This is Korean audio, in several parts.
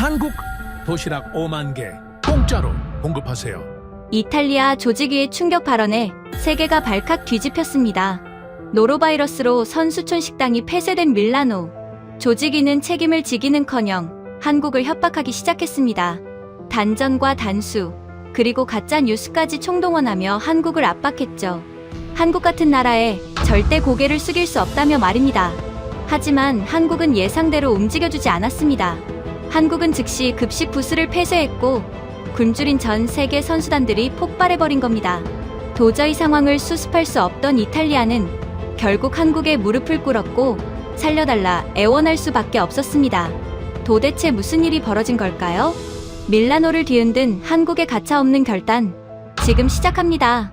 한국 도시락 5만 개 공짜로 공급하세요. 이탈리아 조직위의 충격 발언에 세계가 발칵 뒤집혔습니다. 노로바이러스로 선수촌 식당이 폐쇄된 밀라노. 조직위는 책임을 지기는커녕 한국을 협박하기 시작했습니다. 단전과 단수, 그리고 가짜 뉴스까지 총동원하며 한국을 압박했죠. 한국 같은 나라에 절대 고개를 숙일 수 없다며 말입니다. 하지만 한국은 예상대로 움직여주지 않았습니다. 한국은 즉시 급식 부스를 폐쇄했고 굶주린 전 세계 선수단들이 폭발해버린 겁니다. 도저히 상황을 수습할 수 없던 이탈리아는 결국 한국에 무릎을 꿇었고 살려달라 애원할 수밖에 없었습니다. 도대체 무슨 일이 벌어진 걸까요? 밀라노를 뒤흔든 한국의 가차없는 결단, 지금 시작합니다.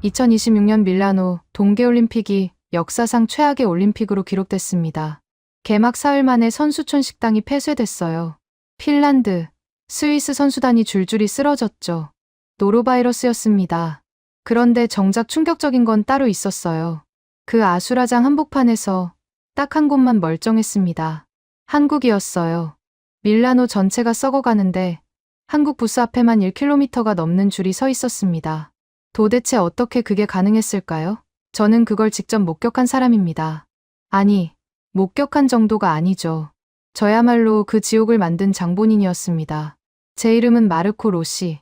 2026년 밀라노 동계올림픽이 역사상 최악의 올림픽으로 기록됐습니다. 개막 사흘 만에 선수촌 식당이 폐쇄됐어요. 핀란드, 스위스 선수단이 줄줄이 쓰러졌죠. 노로바이러스였습니다. 그런데 정작 충격적인 건 따로 있었어요. 그 아수라장 한복판에서 딱 한 곳만 멀쩡했습니다. 한국이었어요. 밀라노 전체가 썩어가는데 한국 부스 앞에만 1km가 넘는 줄이 서 있었습니다. 도대체 어떻게 그게 가능했을까요? 저는 그걸 직접 목격한 사람입니다. 아니, 목격한 정도가 아니죠. 저야말로 그 지옥을 만든 장본인이었습니다. 제 이름은 마르코 로시.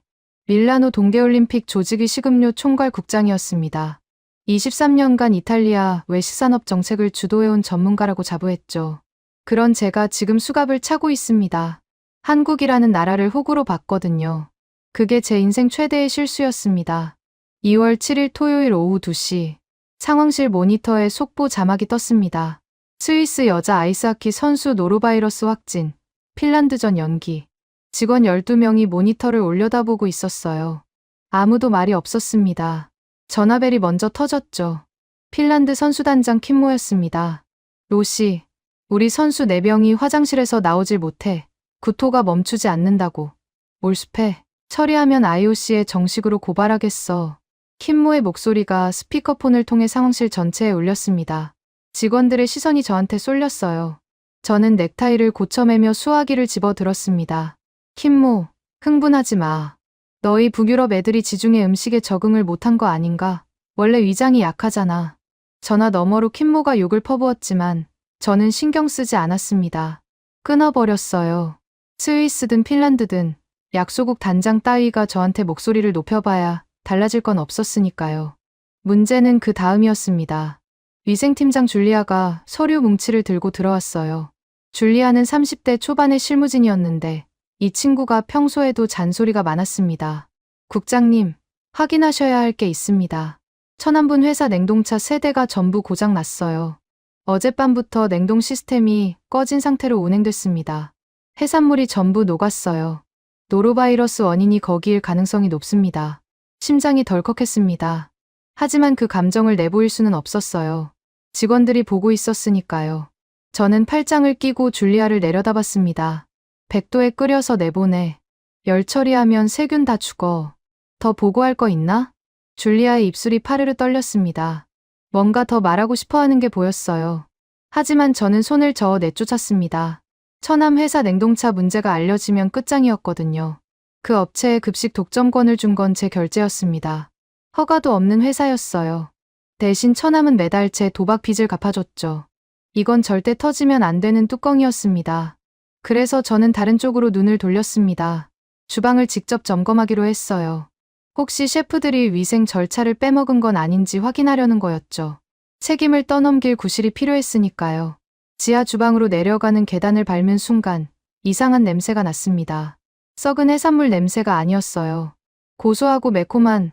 밀라노 동계올림픽 조직위 식음료 총괄 국장이었습니다. 23년간 이탈리아 외식산업 정책을 주도해온 전문가라고 자부했죠. 그런 제가 지금 수갑을 차고 있습니다. 한국이라는 나라를 호구로 봤거든요. 그게 제 인생 최대의 실수였습니다. 2월 7일 토요일 오후 2시 상황실 모니터에 속보 자막이 떴습니다. 스위스 여자 아이스하키 선수 노로바이러스 확진, 핀란드전 연기. 직원 12명이 모니터를 올려다보고 있었어요. 아무도 말이 없었습니다. 전화벨이 먼저 터졌죠. 핀란드 선수단장 킴모였습니다. 로시, 우리 선수 4명이 화장실에서 나오질 못해. 구토가 멈추지 않는다고. 몰수패, 처리하면 IOC에 정식으로 고발하겠어. 킴모의 목소리가 스피커폰을 통해 상황실 전체에 울렸습니다. 직원들의 시선이 저한테 쏠렸어요. 저는 넥타이를 고쳐매며 수화기를 집어들었습니다. 킴모, 흥분하지 마. 너희 북유럽 애들이 지중해 음식에 적응을 못한 거 아닌가? 원래 위장이 약하잖아. 전화 너머로 킴모가 욕을 퍼부었지만 저는 신경 쓰지 않았습니다. 끊어버렸어요. 스위스든 핀란드든 약소국 단장 따위가 저한테 목소리를 높여봐야 달라질 건 없었으니까요. 문제는 그 다음이었습니다. 위생팀장 줄리아가 서류 뭉치를 들고 들어왔어요. 줄리아는 30대 초반의 실무진이었는데 이 친구가 평소에도 잔소리가 많았습니다. 국장님, 확인하셔야 할 게 있습니다. 천안분 회사 냉동차 3대가 전부 고장 났어요. 어젯밤부터 냉동 시스템이 꺼진 상태로 운행됐습니다. 해산물이 전부 녹았어요. 노로바이러스 원인이 거기일 가능성이 높습니다. 심장이 덜컥했습니다. 하지만 그 감정을 내보일 수는 없었어요. 직원들이 보고 있었으니까요. 저는 팔짱을 끼고 줄리아를 내려다봤습니다. 100도에 끓여서 내보내. 열 처리하면 세균 다 죽어. 더 보고할 거 있나? 줄리아의 입술이 파르르 떨렸습니다. 뭔가 더 말하고 싶어하는 게 보였어요. 하지만 저는 손을 저어 내쫓았습니다. 천암 회사 냉동차 문제가 알려지면 끝장이었거든요. 그 업체에 급식 독점권을 준 건 제 결제였습니다. 허가도 없는 회사였어요. 대신 천암은 매달 제 도박 빚을 갚아줬죠. 이건 절대 터지면 안 되는 뚜껑이었습니다. 그래서 저는 다른 쪽으로 눈을 돌렸습니다. 주방을 직접 점검하기로 했어요. 혹시 셰프들이 위생 절차를 빼먹은 건 아닌지 확인하려는 거였죠. 책임을 떠넘길 구실이 필요했으니까요. 지하 주방으로 내려가는 계단을 밟는 순간 이상한 냄새가 났습니다. 썩은 해산물 냄새가 아니었어요. 고소하고 매콤한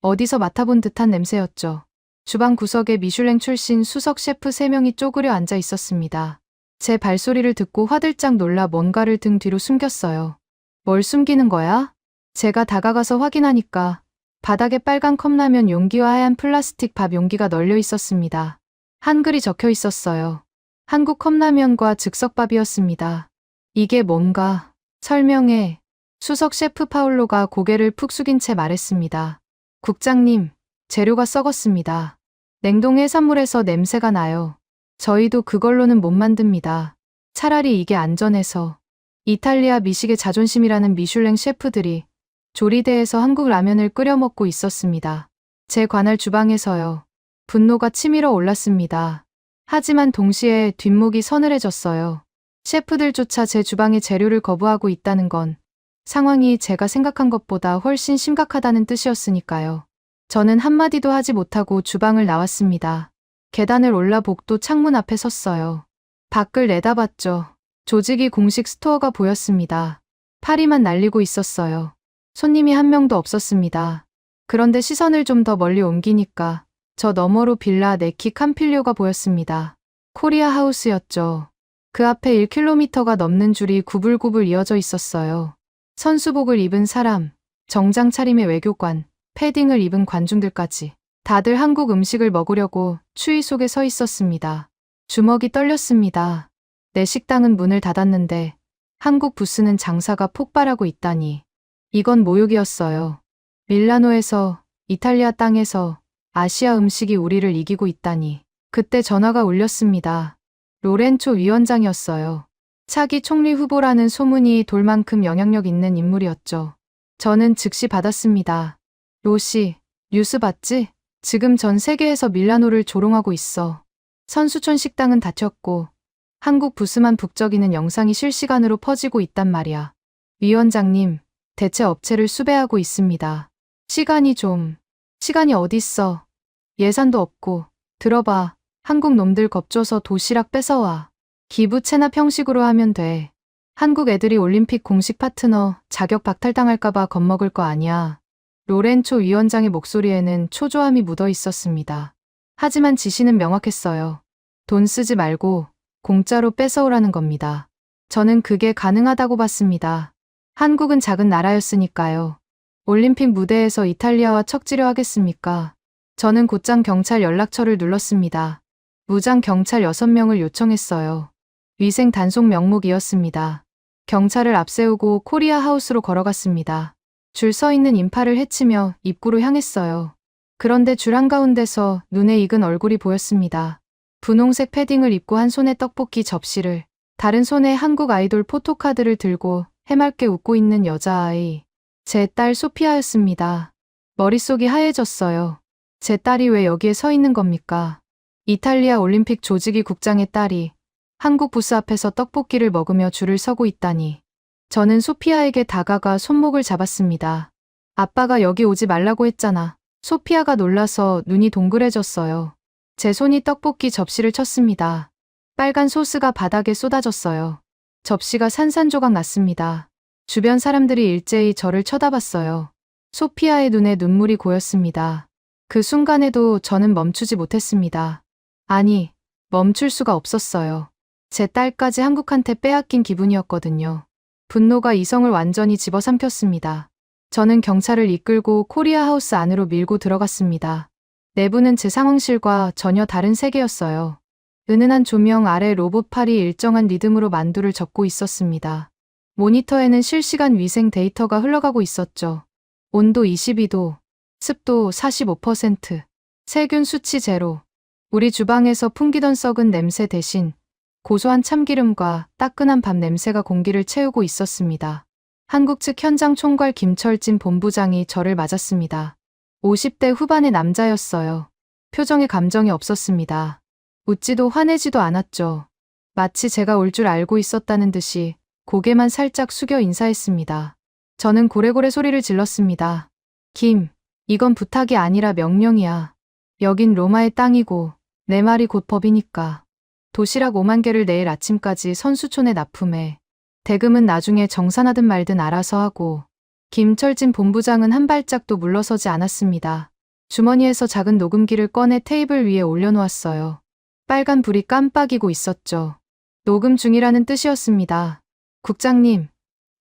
어디서 맡아본 듯한 냄새였죠. 주방 구석에 미슐랭 출신 수석 셰프 3명이 쪼그려 앉아 있었습니다. 제 발소리를 듣고 화들짝 놀라 뭔가를 등 뒤로 숨겼어요. 뭘 숨기는 거야? 제가 다가가서 확인하니까 바닥에 빨간 컵라면 용기와 하얀 플라스틱 밥 용기가 널려 있었습니다. 한글이 적혀 있었어요. 한국 컵라면과 즉석밥이었습니다. 이게 뭔가 설명해. 수석 셰프 파울로가 고개를 푹 숙인 채 말했습니다. 국장님, 재료가 썩었습니다. 냉동 해산물에서 냄새가 나요. 저희도 그걸로는 못 만듭니다. 차라리 이게 안전해서. 이탈리아 미식의 자존심이라는 미슐랭 셰프들이 조리대에서 한국 라면을 끓여 먹고 있었습니다. 제 관할 주방에서요. 분노가 치밀어 올랐습니다. 하지만 동시에 뒷목이 서늘해졌어요. 셰프들조차 제 주방에 재료를 거부하고 있다는 건 상황이 제가 생각한 것보다 훨씬 심각하다는 뜻이었으니까요. 저는 한마디도 하지 못하고 주방을 나왔습니다. 계단을 올라 복도 창문 앞에 섰어요. 밖을 내다봤죠. 조직이 공식 스토어가 보였습니다. 파리만 날리고 있었어요. 손님이 한 명도 없었습니다. 그런데 시선을 좀 더 멀리 옮기니까 저 너머로 빌라 네키 캄필료가 보였습니다. 코리아 하우스였죠. 그 앞에 1km가 넘는 줄이 구불구불 이어져 있었어요. 선수복을 입은 사람, 정장 차림의 외교관, 패딩을 입은 관중들까지 다들 한국 음식을 먹으려고 추위 속에 서 있었습니다. 주먹이 떨렸습니다. 내 식당은 문을 닫았는데 한국 부스는 장사가 폭발하고 있다니. 이건 모욕이었어요. 밀라노에서, 이탈리아 땅에서 아시아 음식이 우리를 이기고 있다니. 그때 전화가 울렸습니다. 로렌초 위원장이었어요. 차기 총리 후보라는 소문이 돌 만큼 영향력 있는 인물이었죠. 저는 즉시 받았습니다. 로시, 뉴스 봤지? 지금 전 세계에서 밀라노를 조롱하고 있어. 선수촌 식당은 닫혔고 한국 부스만 북적이는 영상이 실시간으로 퍼지고 있단 말이야. 위원장님, 대체 업체를 수배하고 있습니다. 시간이 어딨어. 예산도 없고. 들어봐. 한국 놈들 겁줘서 도시락 뺏어와. 기부 체납 형식으로 하면 돼. 한국 애들이 올림픽 공식 파트너 자격 박탈당할까봐 겁먹을 거 아니야. 로렌초 위원장의 목소리에는 초조함이 묻어 있었습니다. 하지만 지시는 명확했어요. 돈 쓰지 말고 공짜로 뺏어오라는 겁니다. 저는 그게 가능하다고 봤습니다. 한국은 작은 나라였으니까요. 올림픽 무대에서 이탈리아와 척지려 하겠습니까? 저는 곧장 경찰 연락처를 눌렀습니다. 무장 경찰 6명을 요청했어요. 위생 단속 명목이었습니다. 경찰을 앞세우고 코리아 하우스로 걸어갔습니다. 줄 서 있는 인파를 헤치며 입구로 향했어요. 그런데 줄 한가운데서 눈에 익은 얼굴이 보였습니다. 분홍색 패딩을 입고 한 손에 떡볶이 접시를, 다른 손에 한국 아이돌 포토카드를 들고 해맑게 웃고 있는 여자아이. 제 딸 소피아였습니다. 머릿속이 하얘졌어요. 제 딸이 왜 여기에 서 있는 겁니까? 이탈리아 올림픽 조직위 국장의 딸이 한국 부스 앞에서 떡볶이를 먹으며 줄을 서고 있다니. 저는 소피아에게 다가가 손목을 잡았습니다. 아빠가 여기 오지 말라고 했잖아. 소피아가 놀라서 눈이 동그래졌어요. 제 손이 떡볶이 접시를 쳤습니다. 빨간 소스가 바닥에 쏟아졌어요. 접시가 산산조각 났습니다. 주변 사람들이 일제히 저를 쳐다봤어요. 소피아의 눈에 눈물이 고였습니다. 그 순간에도 저는 멈추지 못했습니다. 아니, 멈출 수가 없었어요. 제 딸까지 한국한테 빼앗긴 기분이었거든요. 분노가 이성을 완전히 집어삼켰습니다. 저는 경찰을 이끌고 코리아 하우스 안으로 밀고 들어갔습니다. 내부는 제 상황실과 전혀 다른 세계였어요. 은은한 조명 아래 로봇팔이 일정한 리듬으로 만두를 접고 있었습니다. 모니터에는 실시간 위생 데이터가 흘러가고 있었죠. 온도 22도, 습도 45%, 세균 수치 제로. 우리 주방에서 풍기던 썩은 냄새 대신 고소한 참기름과 따끈한 밥 냄새가 공기를 채우고 있었습니다. 한국 측 현장 총괄 김철진 본부장이 저를 맞았습니다. 50대 후반의 남자였어요. 표정에 감정이 없었습니다. 웃지도 화내지도 않았죠. 마치 제가 올 줄 알고 있었다는 듯이 고개만 살짝 숙여 인사했습니다. 저는 고래고래 소리를 질렀습니다. 김, 이건 부탁이 아니라 명령이야. 여긴 로마의 땅이고 내 말이 곧 법이니까. 도시락 5만 개를 내일 아침까지 선수촌에 납품해. 대금은 나중에 정산하든 말든 알아서 하고. 김철진 본부장은 한 발짝도 물러서지 않았습니다. 주머니에서 작은 녹음기를 꺼내 테이블 위에 올려놓았어요. 빨간 불이 깜빡이고 있었죠. 녹음 중이라는 뜻이었습니다. 국장님,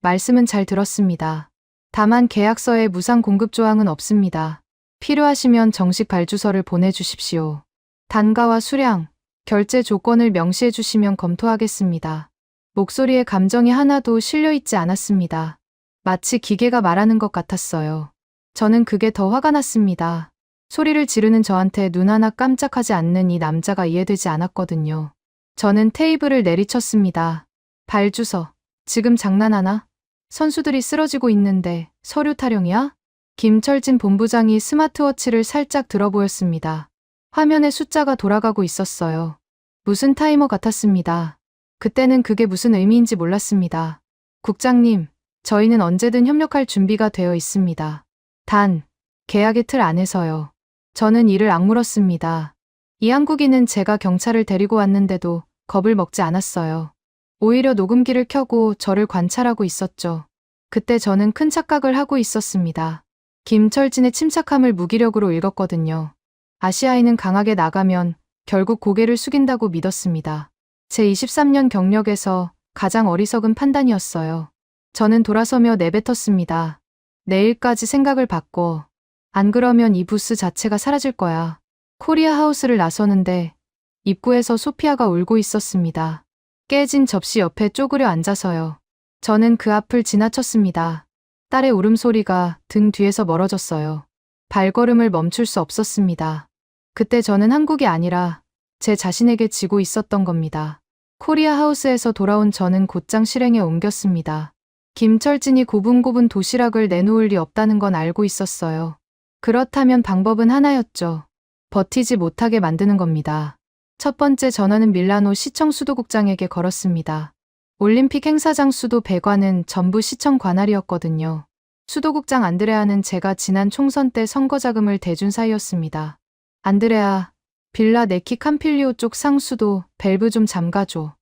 말씀은 잘 들었습니다. 다만 계약서에 무상 공급 조항은 없습니다. 필요하시면 정식 발주서를 보내주십시오. 단가와 수량, 결제 조건을 명시해 주시면 검토하겠습니다. 목소리에 감정이 하나도 실려있지 않았습니다. 마치 기계가 말하는 것 같았어요. 저는 그게 더 화가 났습니다. 소리를 지르는 저한테 눈 하나 깜짝하지 않는 이 남자가 이해되지 않았거든요. 저는 테이블을 내리쳤습니다. 발주서, 지금 장난하나? 선수들이 쓰러지고 있는데 서류 타령이야? 김철진 본부장이 스마트워치를 살짝 들어 보였습니다. 화면에 숫자가 돌아가고 있었어요. 무슨 타이머 같았습니다. 그때는 그게 무슨 의미인지 몰랐습니다. 국장님, 저희는 언제든 협력할 준비가 되어 있습니다. 단, 계약의 틀 안에서요. 저는 이를 악물었습니다. 이 한국인은 제가 경찰을 데리고 왔는데도 겁을 먹지 않았어요. 오히려 녹음기를 켜고 저를 관찰하고 있었죠. 그때 저는 큰 착각을 하고 있었습니다. 김철진의 침착함을 무기력으로 읽었거든요. 아시아인은 강하게 나가면 결국 고개를 숙인다고 믿었습니다. 제 23년 경력에서 가장 어리석은 판단이었어요. 저는 돌아서며 내뱉었습니다. 내일까지 생각을 바꿔. 안 그러면 이 부스 자체가 사라질 거야. 코리아 하우스를 나서는데 입구에서 소피아가 울고 있었습니다. 깨진 접시 옆에 쪼그려 앉아서요. 저는 그 앞을 지나쳤습니다. 딸의 울음소리가 등 뒤에서 멀어졌어요. 발걸음을 멈출 수 없었습니다. 그때 저는 한국이 아니라 제 자신에게 지고 있었던 겁니다. 코리아 하우스에서 돌아온 저는 곧장 실행에 옮겼습니다. 김철진이 고분고분 도시락을 내놓을 리 없다는 건 알고 있었어요. 그렇다면 방법은 하나였죠. 버티지 못하게 만드는 겁니다. 첫 번째 전화는 밀라노 시청 수도국장에게 걸었습니다. 올림픽 행사장 수도 배관은 전부 시청 관할이었거든요. 수도국장 안드레아는 제가 지난 총선 때 선거 자금을 대준 사이였습니다. 안드레아, 빌라 네키 캄필리오 쪽 상수도 밸브 좀 잠가줘.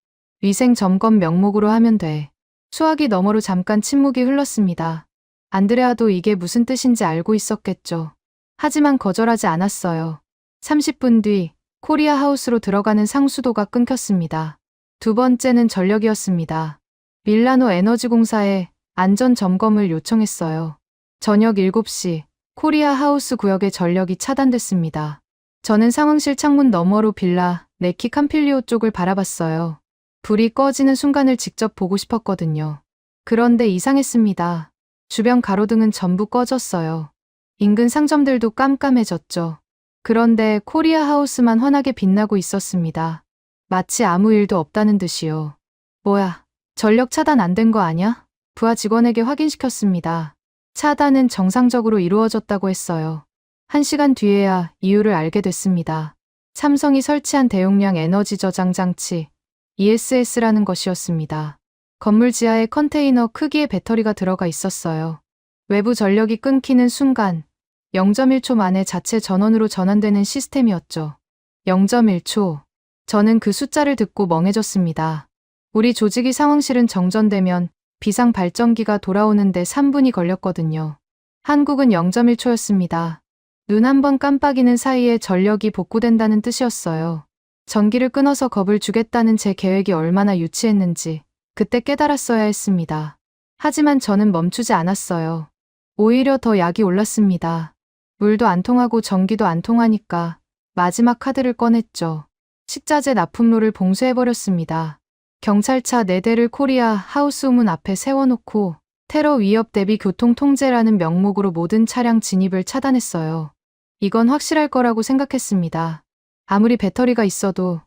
위생 점검 명목으로 하면 돼. 수화기 너머로 잠깐 침묵이 흘렀습니다. 안드레아도 이게 무슨 뜻인지 알고 있었겠죠. 하지만 거절하지 않았어요. 30분 뒤 코리아 하우스로 들어가는 상수도가 끊겼습니다. 두 번째는 전력이었습니다. 밀라노 에너지공사에 안전 점검을 요청했어요. 저녁 7시 코리아 하우스 구역의 전력이 차단됐습니다. 저는 상황실 창문 너머로 빌라 네키 캄필리오 쪽을 바라봤어요. 불이 꺼지는 순간을 직접 보고 싶었거든요. 그런데 이상했습니다. 주변 가로등은 전부 꺼졌어요. 인근 상점들도 깜깜해졌죠. 그런데 코리아 하우스만 환하게 빛나고 있었습니다. 마치 아무 일도 없다는 듯이요. 뭐야, 전력 차단 안 된 거 아냐? 부하 직원에게 확인시켰습니다. 차단은 정상적으로 이루어졌다고 했어요. 1시간 뒤에야 이유를 알게 됐습니다. 삼성이 설치한 대용량 에너지 저장 장치 ESS라는 것이었습니다. 건물 지하에 컨테이너 크기의 배터리가 들어가 있었어요. 외부 전력이 끊기는 순간 0.1초 만에 자체 전원으로 전환되는 시스템이었죠. 0.1초. 저는 그 숫자를 듣고 멍해졌습니다. 우리 조직이 상황실은 정전되면 비상 발전기가 돌아오는데 3분이 걸렸거든요. 한국은 0.1초였습니다. 눈 한 번 깜빡이는 사이에 전력이 복구된다는 뜻이었어요. 전기를 끊어서 겁을 주겠다는 제 계획이 얼마나 유치했는지 그때 깨달았어야 했습니다. 하지만 저는 멈추지 않았어요. 오히려 더 약이 올랐습니다. 물도 안 통하고 전기도 안 통하니까 마지막 카드를 꺼냈죠. 식자재 납품로를 봉쇄해버렸습니다. 경찰차 4대를 코리아 하우스 문 앞에 세워놓고 테러 위협 대비 교통 통제라는 명목으로 모든 차량 진입을 차단했어요. 이건 확실할 거라고 생각했습니다. 아무리 배터리가 있어도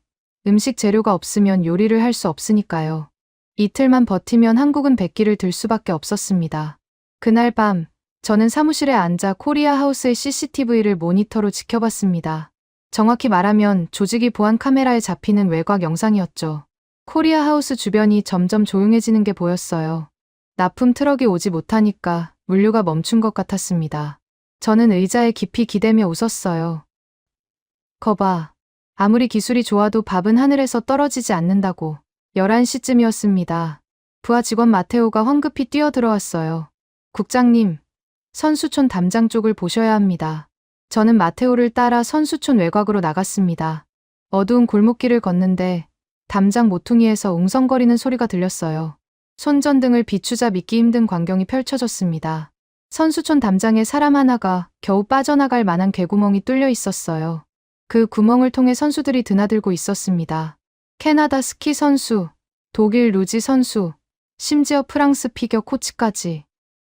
음식 재료가 없으면 요리를 할 수 없으니까요. 이틀만 버티면 한국은 백기를 들 수밖에 없었습니다. 그날 밤 저는 사무실에 앉아 코리아 하우스의 CCTV를 모니터로 지켜봤습니다. 정확히 말하면 조직이 보안 카메라에 잡히는 외곽 영상이었죠. 코리아 하우스 주변이 점점 조용해지는 게 보였어요. 납품 트럭이 오지 못하니까 물류가 멈춘 것 같았습니다. 저는 의자에 깊이 기대며 웃었어요. 거봐. 아무리 기술이 좋아도 밥은 하늘에서 떨어지지 않는다고. 11시쯤이었습니다. 부하 직원 마테오가 황급히 뛰어들어왔어요. 국장님, 선수촌 담장 쪽을 보셔야 합니다. 저는 마테오를 따라 선수촌 외곽으로 나갔습니다. 어두운 골목길을 걷는데 담장 모퉁이에서 웅성거리는 소리가 들렸어요. 손전등을 비추자 믿기 힘든 광경이 펼쳐졌습니다. 선수촌 담장에 사람 하나가 겨우 빠져나갈 만한 개구멍이 뚫려 있었어요. 그 구멍을 통해 선수들이 드나들고 있었습니다. 캐나다 스키 선수, 독일 루지 선수, 심지어 프랑스 피겨 코치까지.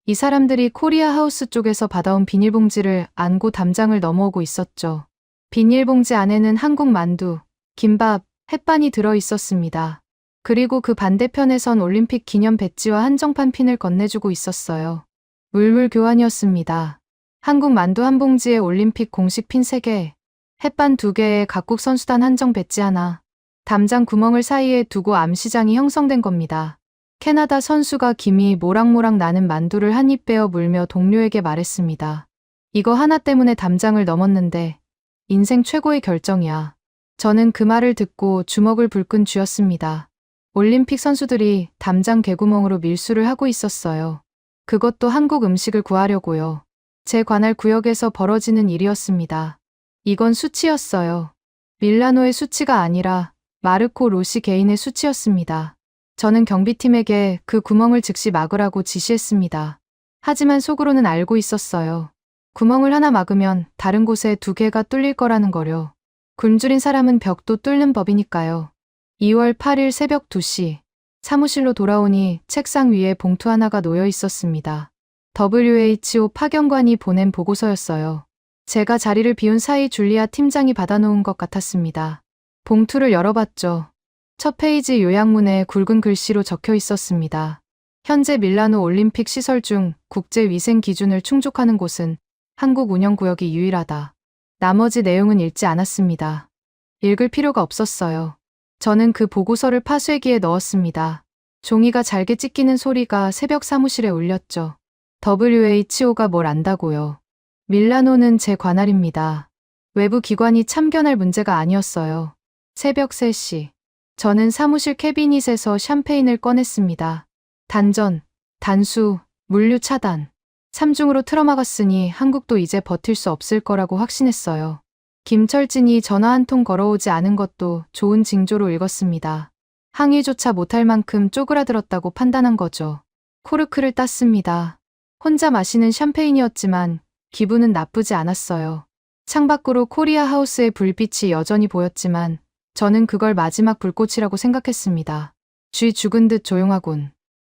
이 사람들이 코리아 하우스 쪽에서 받아온 비닐봉지를 안고 담장을 넘어오고 있었죠. 비닐봉지 안에는 한국 만두, 김밥, 햇반이 들어 있었습니다. 그리고 그 반대편에선 올림픽 기념 배지와 한정판 핀을 건네주고 있었어요. 물물 교환이었습니다. 한국 만두 한 봉지에 올림픽 공식 핀 3개, 햇반 2개에 각국 선수단 한정 배지 하나, 담장 구멍을 사이에 두고 암시장이 형성된 겁니다. 캐나다 선수가 김이 모락모락 나는 만두를 한 입 베어 물며 동료에게 말했습니다. 이거 하나 때문에 담장을 넘었는데 인생 최고의 결정이야. 저는 그 말을 듣고 주먹을 불끈 쥐었습니다. 올림픽 선수들이 담장 개구멍으로 밀수를 하고 있었어요. 그것도 한국 음식을 구하려고요. 제 관할 구역에서 벌어지는 일이었습니다. 이건 수치였어요. 밀라노의 수치가 아니라 마르코 로시 개인의 수치였습니다. 저는 경비팀에게 그 구멍을 즉시 막으라고 지시했습니다. 하지만 속으로는 알고 있었어요. 구멍을 하나 막으면 다른 곳에 2개가 뚫릴 거라는 거요. 굶주린 사람은 벽도 뚫는 법이니까요. 2월 8일 새벽 2시, 사무실로 돌아오니 책상 위에 봉투 하나가 놓여 있었습니다. WHO 파견관이 보낸 보고서였어요. 제가 자리를 비운 사이 줄리아 팀장이 받아놓은 것 같았습니다. 봉투를 열어봤죠. 첫 페이지 요약문에 굵은 글씨로 적혀 있었습니다. 현재 밀라노 올림픽 시설 중 국제 위생 기준을 충족하는 곳은 한국 운영구역이 유일하다. 나머지 내용은 읽지 않았습니다. 읽을 필요가 없었어요. 저는 그 보고서를 파쇄기에 넣었습니다. 종이가 잘게 찢기는 소리가 새벽 사무실에 울렸죠. WHO가 뭘 안다고요. 밀라노는 제 관할입니다. 외부 기관이 참견할 문제가 아니었어요. 새벽 3시. 저는 사무실 캐비닛에서 샴페인을 꺼냈습니다. 단전, 단수, 물류 차단. 3중으로 틀어막았으니 한국도 이제 버틸 수 없을 거라고 확신했어요. 김철진이 전화 한 통 걸어오지 않은 것도 좋은 징조로 읽었습니다. 항의조차 못할 만큼 쪼그라들었다고 판단한 거죠. 코르크를 땄습니다. 혼자 마시는 샴페인이었지만 기분은 나쁘지 않았어요. 창밖으로 코리아 하우스의 불빛이 여전히 보였지만 저는 그걸 마지막 불꽃이라고 생각했습니다. 쥐 죽은 듯 조용하군.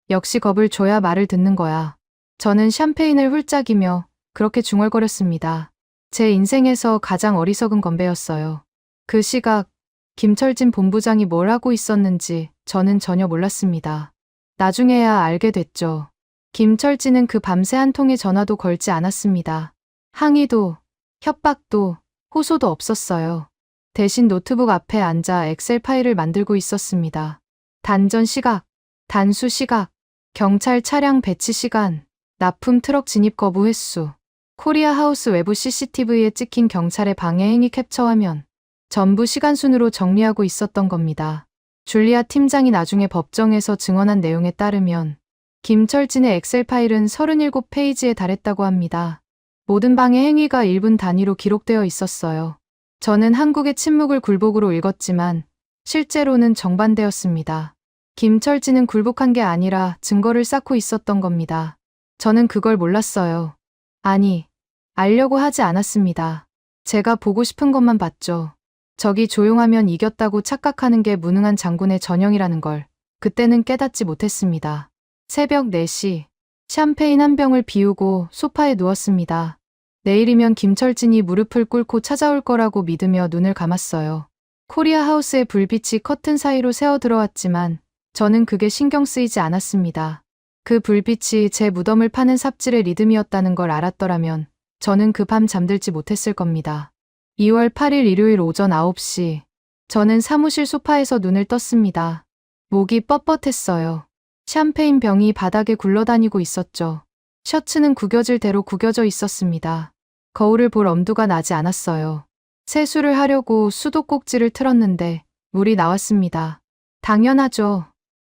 역시 겁을 줘야 말을 듣는 거야. 저는 샴페인을 훌짝이며 그렇게 중얼거렸습니다. 제 인생에서 가장 어리석은 건배였어요. 그 시각 김철진 본부장이 뭘 하고 있었는지 저는 전혀 몰랐습니다. 나중에야 알게 됐죠. 김철진은 그 밤새 한 통의 전화도 걸지 않았습니다. 항의도, 협박도, 호소도 없었어요. 대신 노트북 앞에 앉아 엑셀 파일을 만들고 있었습니다. 단전 시각, 단수 시각, 경찰 차량 배치 시간, 납품 트럭 진입 거부 횟수, 코리아 하우스 외부 CCTV에 찍힌 경찰의 방해 행위 캡처 화면, 전부 시간순으로 정리하고 있었던 겁니다. 줄리아 팀장이 나중에 법정에서 증언한 내용에 따르면 김철진의 엑셀 파일은 37페이지에 달했다고 합니다. 모든 방해 행위가 1분 단위로 기록되어 있었어요. 저는 한국의 침묵을 굴복으로 읽었지만 실제로는 정반대였습니다. 김철진은 굴복한 게 아니라 증거를 쌓고 있었던 겁니다. 저는 그걸 몰랐어요. 아니, 알려고 하지 않았습니다. 제가 보고 싶은 것만 봤죠. 적이 조용하면 이겼다고 착각하는 게 무능한 장군의 전형이라는 걸 그때는 깨닫지 못했습니다. 새벽 4시, 샴페인 한 병을 비우고 소파에 누웠습니다. 내일이면 김철진이 무릎을 꿇고 찾아올 거라고 믿으며 눈을 감았어요. 코리아 하우스의 불빛이 커튼 사이로 새어 들어왔지만 저는 그게 신경 쓰이지 않았습니다. 그 불빛이 제 무덤을 파는 삽질의 리듬이었다는 걸 알았더라면 저는 그 밤 잠들지 못했을 겁니다. 2월 8일 일요일 오전 9시. 저는 사무실 소파에서 눈을 떴습니다. 목이 뻣뻣했어요. 샴페인 병이 바닥에 굴러다니고 있었죠. 셔츠는 구겨질 대로 구겨져 있었습니다. 거울을 볼 엄두가 나지 않았어요. 세수를 하려고 수도꼭지를 틀었는데 물이 나왔습니다. 당연하죠.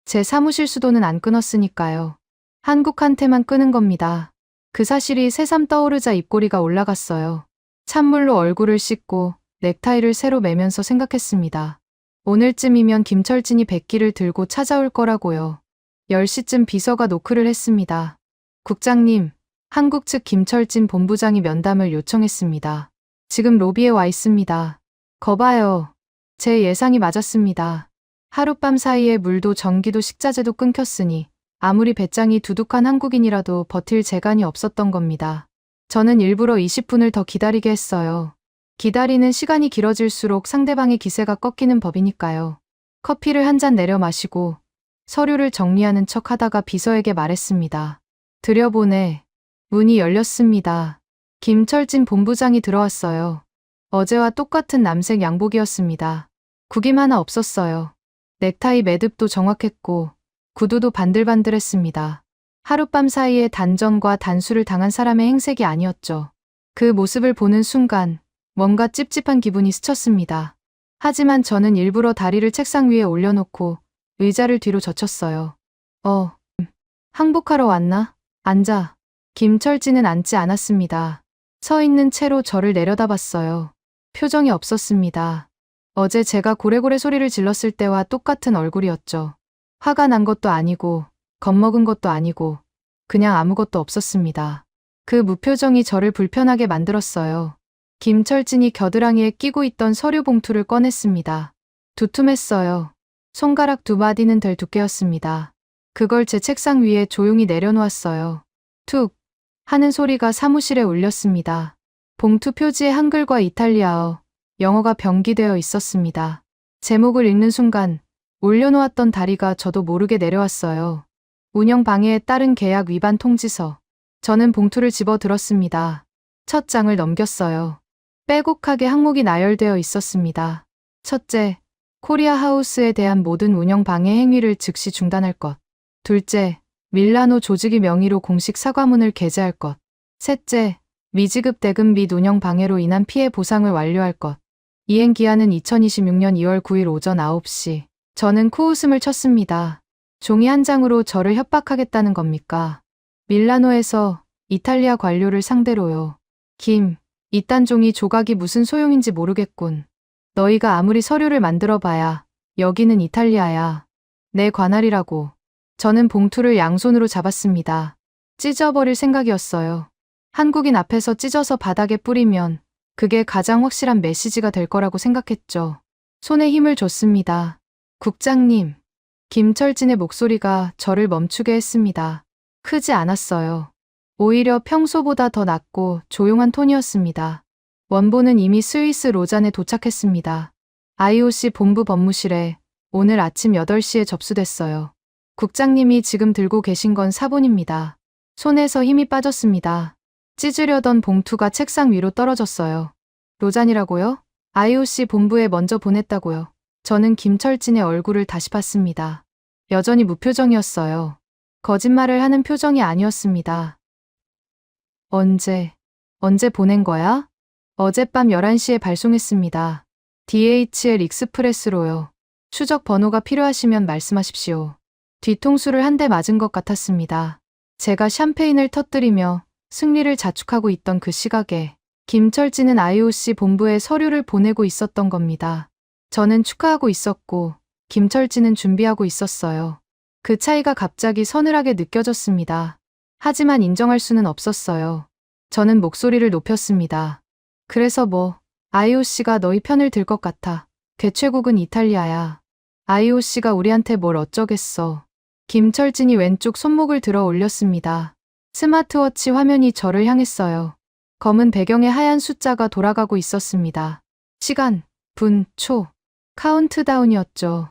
제 사무실 수도는 안 끊었으니까요. 한국한테만 끄는 겁니다. 그 사실이 새삼 떠오르자 입꼬리가 올라갔어요. 찬물로 얼굴을 씻고 넥타이를 새로 매면서 생각했습니다. 오늘쯤이면 김철진이 백기를 들고 찾아올 거라고요. 10시쯤 비서가 노크를 했습니다. 국장님, 한국 측 김철진 본부장이 면담을 요청했습니다. 지금 로비에 와 있습니다. 거봐요. 제 예상이 맞았습니다. 하룻밤 사이에 물도 전기도 식자재도 끊겼으니 아무리 배짱이 두둑한 한국인이라도 버틸 재간이 없었던 겁니다. 저는 일부러 20분을 더 기다리게 했어요. 기다리는 시간이 길어질수록 상대방의 기세가 꺾이는 법이니까요. 커피를 한 잔 내려 마시고 서류를 정리하는 척 하다가 비서에게 말했습니다. 들여보내. 문이 열렸습니다. 김철진 본부장이 들어왔어요. 어제와 똑같은 남색 양복이었습니다. 구김 하나 없었어요. 넥타이 매듭도 정확했고 구두도 반들반들했습니다. 하룻밤 사이에 단전과 단수를 당한 사람의 행색이 아니었죠. 그 모습을 보는 순간 뭔가 찝찝한 기분이 스쳤습니다. 하지만 저는 일부러 다리를 책상 위에 올려놓고 의자를 뒤로 젖혔어요. 항복하러 왔나? 앉아. 김철진은 앉지 않았습니다. 서 있는 채로 저를 내려다봤어요. 표정이 없었습니다. 어제 제가 고래고래 소리를 질렀을 때와 똑같은 얼굴이었죠. 화가 난 것도 아니고 겁먹은 것도 아니고 그냥 아무것도 없었습니다. 그 무표정이 저를 불편하게 만들었어요. 김철진이 겨드랑이에 끼고 있던 서류 봉투를 꺼냈습니다. 두툼했어요. 손가락 두 마디는 될 두께였습니다. 그걸 제 책상 위에 조용히 내려놓았어요. 툭 하는 소리가 사무실에 울렸습니다. 봉투 표지에 한글과 이탈리아어, 영어가 병기되어 있었습니다. 제목을 읽는 순간 올려놓았던 다리가 저도 모르게 내려왔어요. 운영 방해에 따른 계약 위반 통지서. 저는 봉투를 집어 들었습니다. 첫 장을 넘겼어요. 빼곡하게 항목이 나열되어 있었습니다. 첫째, 코리아 하우스에 대한 모든 운영 방해 행위를 즉시 중단할 것. 둘째, 밀라노 조직이 명의로 공식 사과문을 게재할 것. 셋째, 미지급 대금 및 운영 방해로 인한 피해 보상을 완료할 것. 이행 기한은 2026년 2월 9일 오전 9시. 저는 코웃음을 쳤습니다. 종이 한 장으로 저를 협박하겠다는 겁니까? 밀라노에서 이탈리아 관료를 상대로요. 김, 이딴 종이 조각이 무슨 소용인지 모르겠군. 너희가 아무리 서류를 만들어봐야 여기는 이탈리아야. 내 관할이라고. 저는 봉투를 양손으로 잡았습니다. 찢어버릴 생각이었어요. 한국인 앞에서 찢어서 바닥에 뿌리면 그게 가장 확실한 메시지가 될 거라고 생각했죠. 손에 힘을 줬습니다. 국장님. 김철진의 목소리가 저를 멈추게 했습니다. 크지 않았어요. 오히려 평소보다 더 낮고 조용한 톤이었습니다. 원본은 이미 스위스 로잔에 도착했습니다. IOC 본부 법무실에 오늘 아침 8시에 접수됐어요. 국장님이 지금 들고 계신 건 사본입니다. 손에서 힘이 빠졌습니다. 찢으려던 봉투가 책상 위로 떨어졌어요. 로잔이라고요? IOC 본부에 먼저 보냈다고요. 저는 김철진의 얼굴을 다시 봤습니다. 여전히 무표정이었어요. 거짓말을 하는 표정이 아니었습니다. 언제 보낸 거야? 어젯밤 11시에 발송했습니다. DHL 익스프레스로요. 추적 번호가 필요하시면 말씀하십시오. 뒤통수를 한 대 맞은 것 같았습니다. 제가 샴페인을 터뜨리며 승리를 자축하고 있던 그 시각에 김철진은 IOC 본부에 서류를 보내고 있었던 겁니다. 저는 축하하고 있었고 김철진은 준비하고 있었어요. 그 차이가 갑자기 서늘하게 느껴졌습니다. 하지만 인정할 수는 없었어요. 저는 목소리를 높였습니다. 그래서 IOC가 너희 편을 들 것 같아. 개최국은 이탈리아야. IOC가 우리한테 뭘 어쩌겠어. 김철진이 왼쪽 손목을 들어 올렸습니다. 스마트워치 화면이 저를 향했어요. 검은 배경에 하얀 숫자가 돌아가고 있었습니다. 시간, 분, 초. 카운트다운이었죠.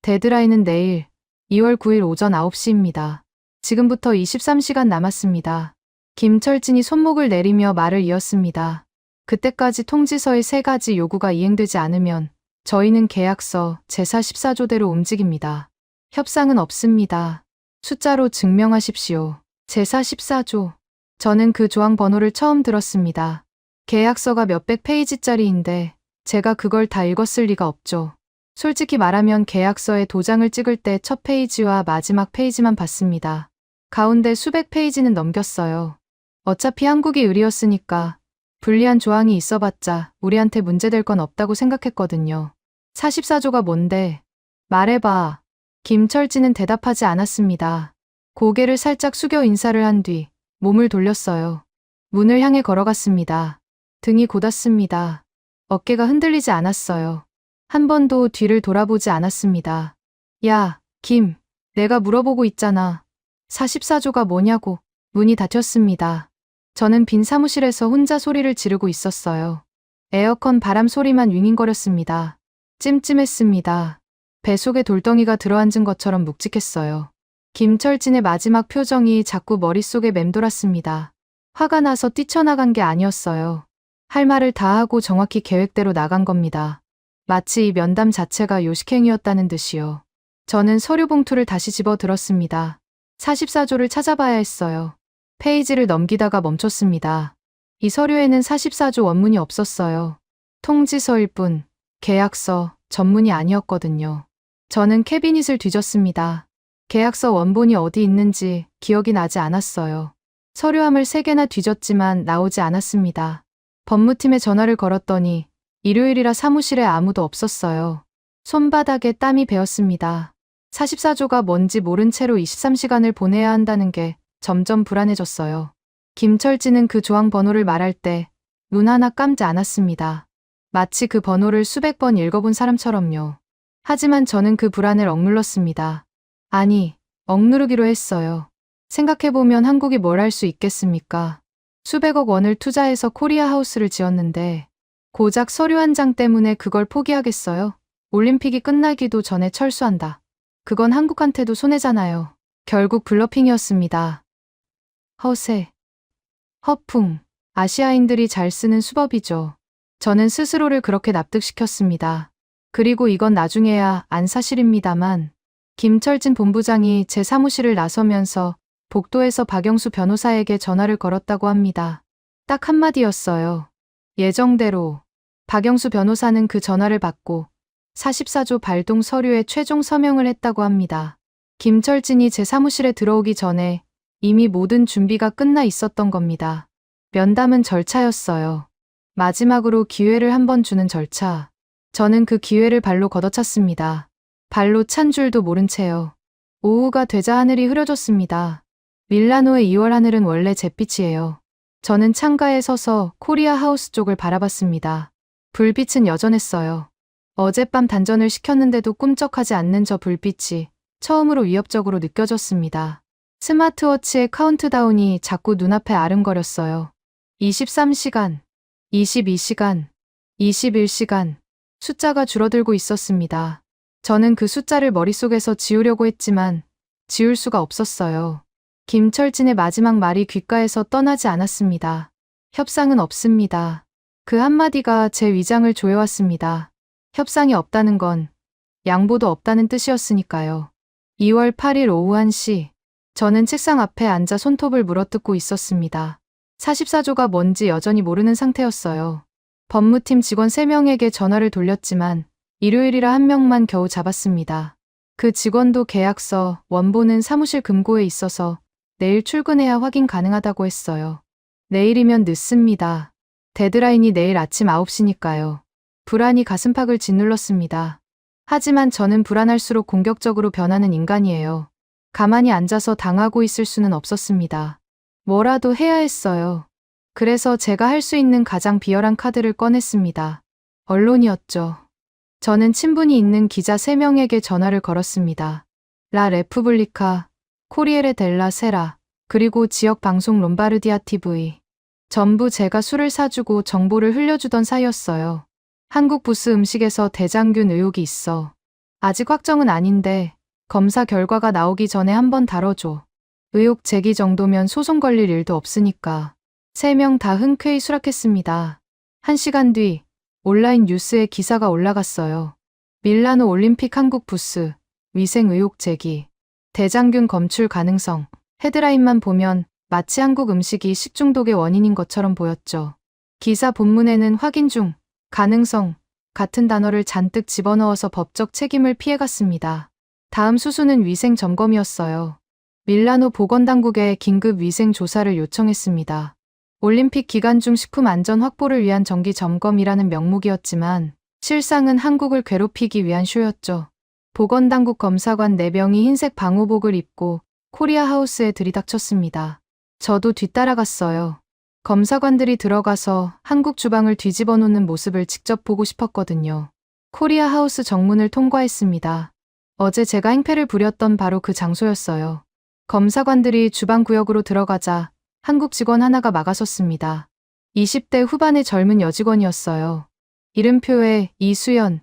데드라인은 내일 2월 9일 오전 9시입니다. 지금부터 23시간 남았습니다. 김철진이 손목을 내리며 말을 이었습니다. 그때까지 통지서의 3가지 요구가 이행되지 않으면 저희는 계약서 제4 14조대로 움직입니다. 협상은 없습니다. 숫자로 증명하십시오. 제4 14조. 저는 그 조항 번호를 처음 들었습니다. 계약서가 몇백 페이지짜리인데 제가 그걸 다 읽었을 리가 없죠. 솔직히 말하면 계약서에 도장을 찍을 때 첫 페이지와 마지막 페이지만 봤습니다. 가운데 수백 페이지는 넘겼어요. 어차피 한국이 의리였으니까 불리한 조항이 있어봤자 우리한테 문제될 건 없다고 생각했거든요. 44조가 뭔데? 말해봐. 김철진은 대답하지 않았습니다. 고개를 살짝 숙여 인사를 한 뒤 몸을 돌렸어요. 문을 향해 걸어갔습니다. 등이 곧았습니다. 어깨가 흔들리지 않았어요. 한 번도 뒤를 돌아보지 않았습니다. 야, 김, 내가 물어보고 있잖아. 44조가 뭐냐고. 문이 닫혔습니다. 저는 빈 사무실에서 혼자 소리를 지르고 있었어요. 에어컨 바람 소리만 윙윙거렸습니다. 찜찜했습니다. 배 속에 돌덩이가 들어앉은 것처럼 묵직했어요. 김철진의 마지막 표정이 자꾸 머릿속에 맴돌았습니다. 화가 나서 뛰쳐나간 게 아니었어요. 할 말을 다 하고 정확히 계획대로 나간 겁니다. 마치 이 면담 자체가 요식행위였다는 듯이요. 저는 서류 봉투를 다시 집어 들었습니다. 44조를 찾아봐야 했어요. 페이지를 넘기다가 멈췄습니다. 이 서류에는 44조 원문이 없었어요. 통지서일 뿐, 계약서, 전문이 아니었거든요. 저는 캐비닛을 뒤졌습니다. 계약서 원본이 어디 있는지 기억이 나지 않았어요. 서류함을 3개나 뒤졌지만 나오지 않았습니다. 법무팀에 전화를 걸었더니 일요일이라 사무실에 아무도 없었어요. 손바닥에 땀이 베었습니다. 44조가 뭔지 모른 채로 23시간을 보내야 한다는 게 점점 불안해졌어요. 김철진은 그 조항 번호를 말할 때 눈 하나 감지 않았습니다. 마치 그 번호를 수백 번 읽어본 사람처럼요. 하지만 저는 그 불안을 억눌렀습니다. 아니, 억누르기로 했어요. 생각해보면 한국이 뭘 할 수 있겠습니까? 수백억 원을 투자해서 코리아 하우스를 지었는데 고작 서류 한 장 때문에 그걸 포기하겠어요? 올림픽이 끝나기도 전에 철수한다. 그건 한국한테도 손해잖아요. 결국 블러핑이었습니다. 허세, 허풍, 아시아인들이 잘 쓰는 수법이죠. 저는 스스로를 그렇게 납득시켰습니다. 그리고 이건 나중에야 안 사실입니다만 김철진 본부장이 제 사무실을 나서면서 복도에서 박영수 변호사에게 전화를 걸었다고 합니다. 딱 한마디였어요. 예정대로. 박영수 변호사는 그 전화를 받고 44조 발동 서류에 최종 서명을 했다고 합니다. 김철진이 제 사무실에 들어오기 전에 이미 모든 준비가 끝나 있었던 겁니다. 면담은 절차였어요. 마지막으로 기회를 한 번 주는 절차. 저는 그 기회를 발로 걷어찼습니다. 발로 찬 줄도 모른 채요. 오후가 되자 하늘이 흐려졌습니다. 밀라노의 2월 하늘은 원래 잿빛이에요. 저는 창가에 서서 코리아 하우스 쪽을 바라봤습니다. 불빛은 여전했어요. 어젯밤 단전을 시켰는데도 꿈쩍하지 않는 저 불빛이 처음으로 위협적으로 느껴졌습니다. 스마트워치의 카운트다운이 자꾸 눈앞에 아른거렸어요. 23시간, 22시간, 21시간, 숫자가 줄어들고 있었습니다. 저는 그 숫자를 머릿속에서 지우려고 했지만 지울 수가 없었어요. 김철진의 마지막 말이 귓가에서 떠나지 않았습니다. 협상은 없습니다. 그 한마디가 제 위장을 조여왔습니다. 협상이 없다는 건 양보도 없다는 뜻이었으니까요. 2월 8일 오후 1시, 저는 책상 앞에 앉아 손톱을 물어뜯고 있었습니다. 44조가 뭔지 여전히 모르는 상태였어요. 법무팀 직원 3명에게 전화를 돌렸지만 일요일이라 한 명만 겨우 잡았습니다. 그 직원도 계약서, 원본은 사무실 금고에 있어서 내일 출근해야 확인 가능하다고 했어요. 내일이면 늦습니다. 데드라인이 내일 아침 9시니까요. 불안이 가슴팍을 짓눌렀습니다. 하지만 저는 불안할수록 공격적으로 변하는 인간이에요. 가만히 앉아서 당하고 있을 수는 없었습니다. 뭐라도 해야 했어요. 그래서 제가 할 수 있는 가장 비열한 카드를 꺼냈습니다. 언론이었죠. 저는 친분이 있는 기자 3명에게 전화를 걸었습니다. 라 레푸블리카, 코리에레 델라 세라, 그리고 지역 방송 롬바르디아 TV. 전부 제가 술을 사주고 정보를 흘려주던 사이였어요. 한국 부스 음식에서 대장균 의혹이 있어. 아직 확정은 아닌데 검사 결과가 나오기 전에 한번 다뤄줘. 의혹 제기 정도면 소송 걸릴 일도 없으니까. 3명 다 흔쾌히 수락했습니다. 1시간 뒤 온라인 뉴스에 기사가 올라갔어요. 밀라노 올림픽 한국 부스, 위생 의혹 제기, 대장균 검출 가능성. 헤드라인만 보면 마치 한국 음식이 식중독의 원인인 것처럼 보였죠. 기사 본문에는 확인 중, 가능성 같은 단어를 잔뜩 집어넣어서 법적 책임을 피해갔습니다. 다음 수순은 위생 점검이었어요. 밀라노 보건당국에 긴급 위생 조사를 요청했습니다. 올림픽 기간 중 식품 안전 확보를 위한 정기 점검이라는 명목이었지만 실상은 한국을 괴롭히기 위한 쇼였죠. 보건당국 검사관 4명이 흰색 방호복을 입고 코리아 하우스에 들이닥쳤습니다. 저도 뒤따라갔어요. 검사관들이 들어가서 한국 주방을 뒤집어 놓는 모습을 직접 보고 싶었거든요. 코리아 하우스 정문을 통과했습니다. 어제 제가 행패를 부렸던 바로 그 장소였어요. 검사관들이 주방 구역으로 들어가자 한국 직원 하나가 막아섰습니다. 20대 후반의 젊은 여직원이었어요. 이름표에 이수연,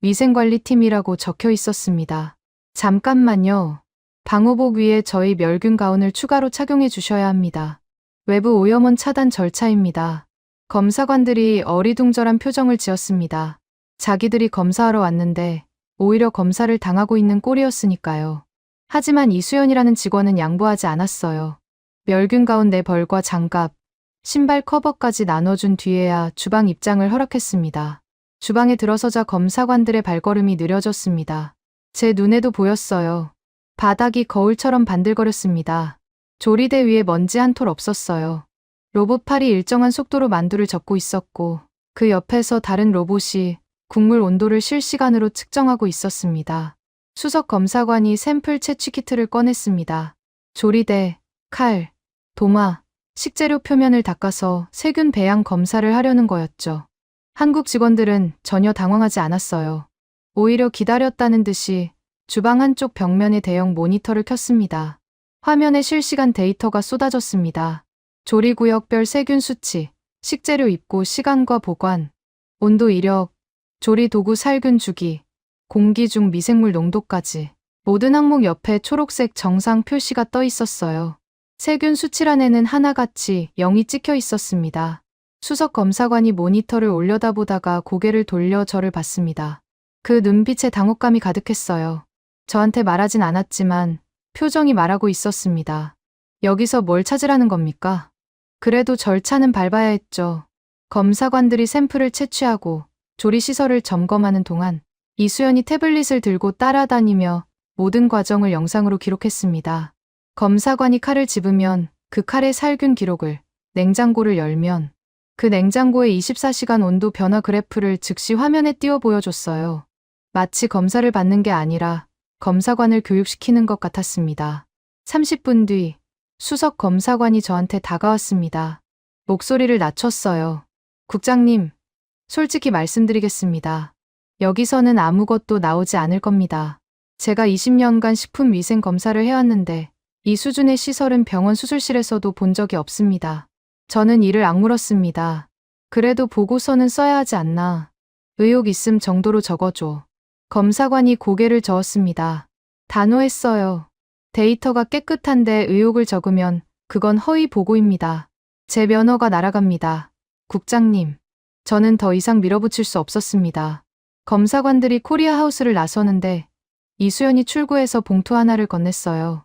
위생관리팀이라고 적혀 있었습니다. 잠깐만요. 방호복 위에 저희 멸균 가운을 추가로 착용해 주셔야 합니다. 외부 오염원 차단 절차입니다. 검사관들이 어리둥절한 표정을 지었습니다. 자기들이 검사하러 왔는데 오히려 검사를 당하고 있는 꼴이었으니까요. 하지만 이수연이라는 직원은 양보하지 않았어요. 멸균 가운 내 벌과 장갑, 신발 커버까지 나눠준 뒤에야 주방 입장을 허락했습니다. 주방에 들어서자 검사관들의 발걸음이 느려졌습니다. 제 눈에도 보였어요. 바닥이 거울처럼 반들거렸습니다. 조리대 위에 먼지 한 톨 없었어요. 로봇팔이 일정한 속도로 만두를 접고 있었고 그 옆에서 다른 로봇이 국물 온도를 실시간으로 측정하고 있었습니다. 수석 검사관이 샘플 채취 키트를 꺼냈습니다. 조리대, 칼, 도마, 식재료 표면을 닦아서 세균 배양 검사를 하려는 거였죠. 한국 직원들은 전혀 당황하지 않았어요. 오히려 기다렸다는 듯이 주방 한쪽 벽면에 대형 모니터를 켰습니다. 화면에 실시간 데이터가 쏟아졌습니다. 조리구역별 세균 수치, 식재료 입고 시간과 보관, 온도 이력, 조리 도구 살균 주기, 공기 중 미생물 농도까지 모든 항목 옆에 초록색 정상 표시가 떠 있었어요. 세균 수치란에는 하나같이 0이 찍혀 있었습니다. 수석 검사관이 모니터를 올려다보다가 고개를 돌려 저를 봤습니다. 그 눈빛에 당혹감이 가득했어요. 저한테 말하진 않았지만 표정이 말하고 있었습니다. 여기서 뭘 찾으라는 겁니까? 그래도 절차는 밟아야 했죠. 검사관들이 샘플을 채취하고 조리시설을 점검하는 동안 이수연이 태블릿을 들고 따라다니며 모든 과정을 영상으로 기록했습니다. 검사관이 칼을 집으면 그 칼의 살균 기록을, 냉장고를 열면 그 냉장고의 24시간 온도 변화 그래프를 즉시 화면에 띄워 보여줬어요. 마치 검사를 받는 게 아니라 검사관을 교육시키는 것 같았습니다. 30분 뒤 수석 검사관이 저한테 다가왔습니다. 목소리를 낮췄어요. 국장님, 솔직히 말씀드리겠습니다. 여기서는 아무것도 나오지 않을 겁니다. 제가 20년간 식품 위생 검사를 해왔는데 이 수준의 시설은 병원 수술실에서도 본 적이 없습니다. 저는 이를 악물었습니다. 그래도 보고서는 써야 하지 않나. 의혹 있음 정도로 적어줘. 검사관이 고개를 저었습니다. 단호했어요. 데이터가 깨끗한데 의혹을 적으면 그건 허위 보고입니다. 제 면허가 날아갑니다. 국장님, 저는 더 이상 밀어붙일 수 없었습니다. 검사관들이 코리아 하우스를 나서는데 이수연이 출구에서 봉투 하나를 건넸어요.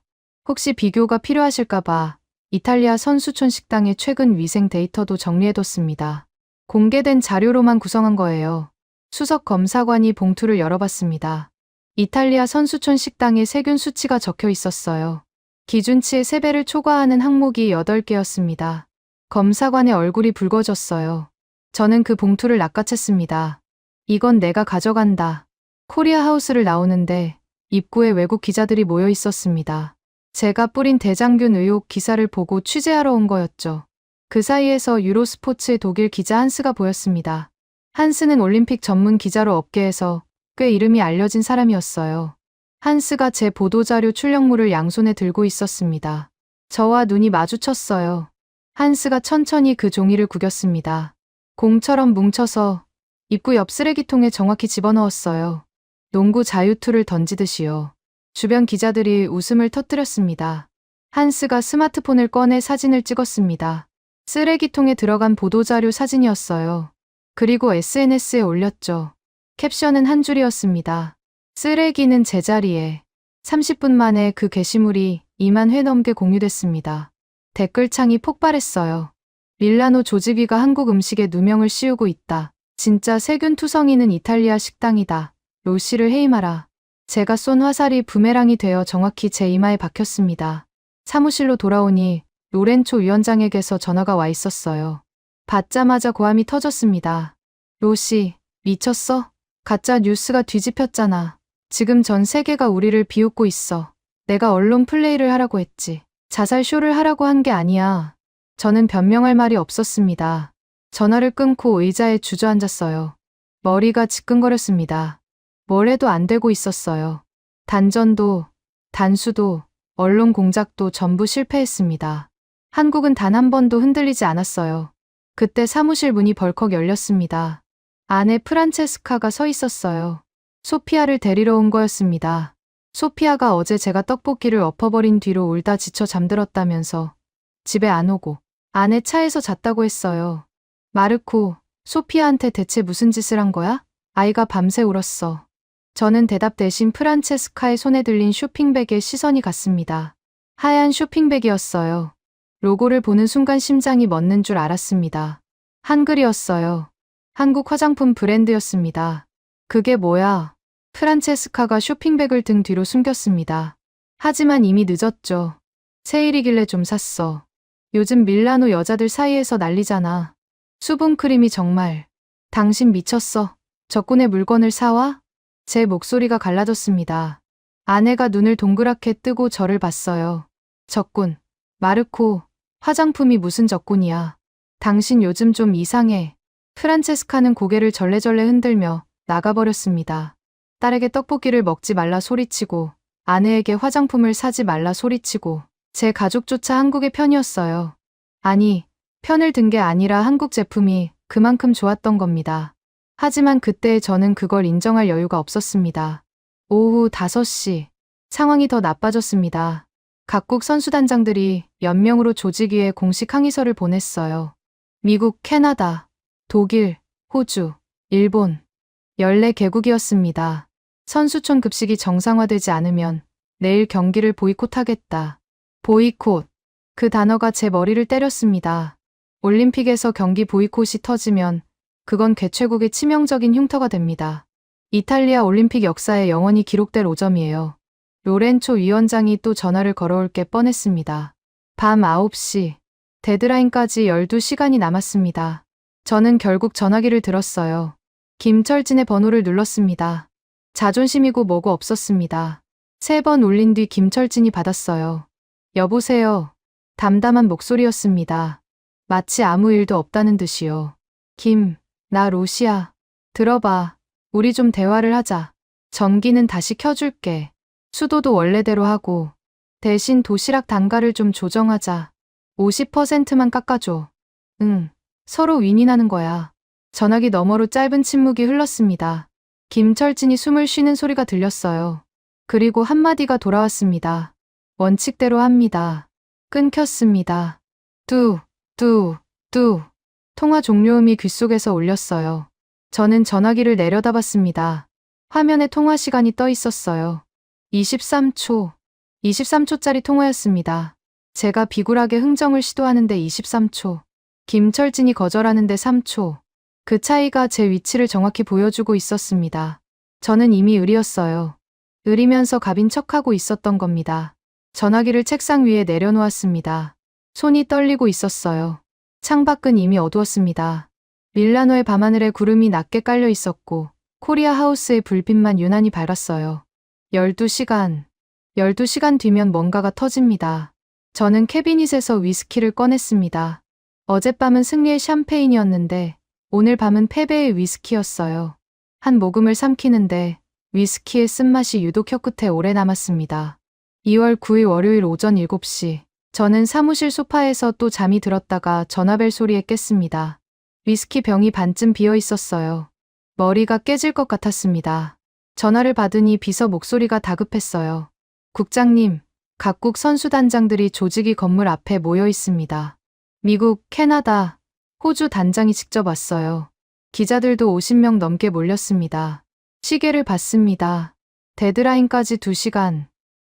혹시 비교가 필요하실까봐 이탈리아 선수촌 식당의 최근 위생 데이터도 정리해뒀습니다. 공개된 자료로만 구성한 거예요. 수석 검사관이 봉투를 열어봤습니다. 이탈리아 선수촌 식당의 세균 수치가 적혀 있었어요. 기준치의 3배를 초과하는 항목이 8개였습니다. 검사관의 얼굴이 붉어졌어요. 저는 그 봉투를 낚아챘습니다. 이건 내가 가져간다. 코리아 하우스를 나오는데 입구에 외국 기자들이 모여 있었습니다. 제가 뿌린 대장균 의혹 기사를 보고 취재하러 온 거였죠. 그 사이에서 유로스포츠의 독일 기자 한스가 보였습니다. 한스는 올림픽 전문 기자로 업계에서 꽤 이름이 알려진 사람이었어요. 한스가 제 보도자료 출력물을 양손에 들고 있었습니다. 저와 눈이 마주쳤어요. 한스가 천천히 그 종이를 구겼습니다. 공처럼 뭉쳐서 입구 옆 쓰레기통에 정확히 집어넣었어요. 농구 자유투를 던지듯이요. 주변 기자들이 웃음을 터뜨렸습니다. 한스가 스마트폰을 꺼내 사진을 찍었습니다. 쓰레기통에 들어간 보도자료 사진이었어요. 그리고 SNS에 올렸죠. 캡션은 한 줄이었습니다. 쓰레기는 제자리에. 30분 만에 그 게시물이 2만 회 넘게 공유됐습니다. 댓글창이 폭발했어요. 밀라노 조직위가 한국 음식에 누명을 씌우고 있다. 진짜 세균투성이는 이탈리아 식당이다. 로시를 해임하라. 제가 쏜 화살이 부메랑이 되어 정확히 제 이마에 박혔습니다. 사무실로 돌아오니 로렌초 위원장에게서 전화가 와 있었어요. 받자마자 고함이 터졌습니다. 로시, 미쳤어? 가짜 뉴스가 뒤집혔잖아. 지금 전 세계가 우리를 비웃고 있어. 내가 언론 플레이를 하라고 했지. 자살 쇼를 하라고 한 게 아니야. 저는 변명할 말이 없었습니다. 전화를 끊고 의자에 주저앉았어요. 머리가 지끈거렸습니다. 뭘 해도 안 되고 있었어요. 단전도, 단수도, 언론 공작도 전부 실패했습니다. 한국은 단 한 번도 흔들리지 않았어요. 그때 사무실 문이 벌컥 열렸습니다. 안에 프란체스카가 서 있었어요. 소피아를 데리러 온 거였습니다. 소피아가 어제 제가 떡볶이를 엎어버린 뒤로 울다 지쳐 잠들었다면서 집에 안 오고 아내 차에서 잤다고 했어요. 마르코, 소피아한테 대체 무슨 짓을 한 거야? 아이가 밤새 울었어. 저는 대답 대신 프란체스카의 손에 들린 쇼핑백에 시선이 갔습니다. 하얀 쇼핑백이었어요. 로고를 보는 순간 심장이 멎는 줄 알았습니다. 한글이었어요. 한국 화장품 브랜드였습니다. 그게 뭐야? 프란체스카가 쇼핑백을 등 뒤로 숨겼습니다. 하지만 이미 늦었죠. 세일이길래 좀 샀어. 요즘 밀라노 여자들 사이에서 난리잖아. 수분크림이 정말. 당신 미쳤어. 적군의 물건을 사와? 제 목소리가 갈라졌습니다. 아내가 눈을 동그랗게 뜨고 저를 봤어요. 적군. 마르코, 화장품이 무슨 적군이야. 당신 요즘 좀 이상해. 프란체스카는 고개를 절레절레 흔들며 나가버렸습니다. 딸에게 떡볶이를 먹지 말라 소리치고, 아내에게 화장품을 사지 말라 소리치고, 제 가족조차 한국의 편이었어요. 아니, 편을 든 게 아니라 한국 제품이 그만큼 좋았던 겁니다. 하지만 그때 저는 그걸 인정할 여유가 없었습니다. 오후 5시, 상황이 더 나빠졌습니다. 각국 선수단장들이 연명으로 조직위에 공식 항의서를 보냈어요. 미국, 캐나다, 독일, 호주, 일본, 14개국이었습니다. 선수촌 급식이 정상화되지 않으면 내일 경기를 보이콧하겠다. 보이콧. 그 단어가 제 머리를 때렸습니다. 올림픽에서 경기 보이콧이 터지면 그건 개최국의 치명적인 흉터가 됩니다. 이탈리아 올림픽 역사에 영원히 기록될 5점이에요. 로렌초 위원장이 또 전화를 걸어올 게 뻔했습니다. 밤 9시. 데드라인까지 12시간이 남았습니다. 저는 결국 전화기를 들었어요. 김철진의 번호를 눌렀습니다. 자존심이고 뭐고 없었습니다. 3번 울린 뒤 김철진이 받았어요. 여보세요. 담담한 목소리였습니다. 마치 아무 일도 없다는 듯이요. 나 로시야. 들어봐. 우리 좀 대화를 하자. 전기는 다시 켜줄게. 수도도 원래대로 하고. 대신 도시락 단가를 좀 조정하자. 50%만 깎아줘. 응. 서로 윈윈하는 거야. 전화기 너머로 짧은 침묵이 흘렀습니다. 김철진이 숨을 쉬는 소리가 들렸어요. 그리고 한마디가 돌아왔습니다. 원칙대로 합니다. 끊겼습니다. 통화 종료음이 귓속에서 울렸어요. 저는 전화기를 내려다봤습니다. 화면에 통화 시간이 떠 있었어요. 23초. 23초짜리 통화였습니다. 제가 비굴하게 흥정을 시도하는데 23초. 김철진이 거절하는데 3초. 그 차이가 제 위치를 정확히 보여주고 있었습니다. 저는 이미 을이었어요. 을이면서 갑인 척하고 있었던 겁니다. 전화기를 책상 위에 내려놓았습니다. 손이 떨리고 있었어요. 창밖은 이미 어두웠습니다. 밀라노의 밤하늘에 구름이 낮게 깔려 있었고 코리아 하우스의 불빛만 유난히 밝았어요. 12시간. 12시간 뒤면 뭔가가 터집니다. 저는 캐비닛에서 위스키를 꺼냈습니다. 어젯밤은 승리의 샴페인이었는데 오늘 밤은 패배의 위스키였어요. 한 모금을 삼키는데 위스키의 쓴맛이 유독 혀끝에 오래 남았습니다. 2월 9일 월요일 오전 7시. 저는 사무실 소파에서 또 잠이 들었다가 전화벨 소리에 깼습니다. 위스키 병이 반쯤 비어 있었어요. 머리가 깨질 것 같았습니다. 전화를 받으니 비서 목소리가 다급했어요. 국장님, 각국 선수단장들이 조직위 건물 앞에 모여 있습니다. 미국, 캐나다, 호주 단장이 직접 왔어요. 기자들도 50명 넘게 몰렸습니다. 시계를 봤습니다. 데드라인까지 2시간.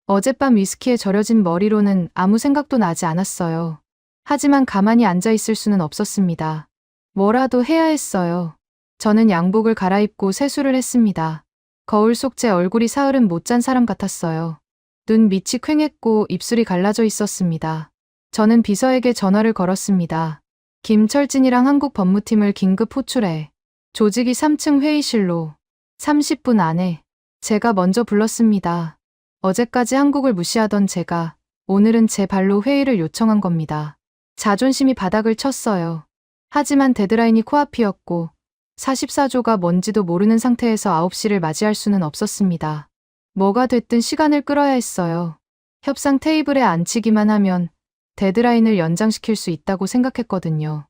어젯밤 위스키에 절여진 머리로는 아무 생각도 나지 않았어요. 하지만 가만히 앉아 있을 수는 없었습니다. 뭐라도 해야 했어요. 저는 양복을 갈아입고 세수를 했습니다. 거울 속 제 얼굴이 사흘은 못 잔 사람 같았어요. 눈 밑이 퀭했고 입술이 갈라져 있었습니다. 저는 비서에게 전화를 걸었습니다. 김철진이랑 한국 법무팀을 긴급 호출해. 조직위 3층 회의실로. 30분 안에. 제가 먼저 불렀습니다. 어제까지 한국을 무시하던 제가 오늘은 제 발로 회의를 요청한 겁니다. 자존심이 바닥을 쳤어요. 하지만 데드라인이 코앞이었고 44조가 뭔지도 모르는 상태에서 9시를 맞이할 수는 없었습니다. 뭐가 됐든 시간을 끌어야 했어요. 협상 테이블에 앉히기만 하면 데드라인을 연장시킬 수 있다고 생각했거든요.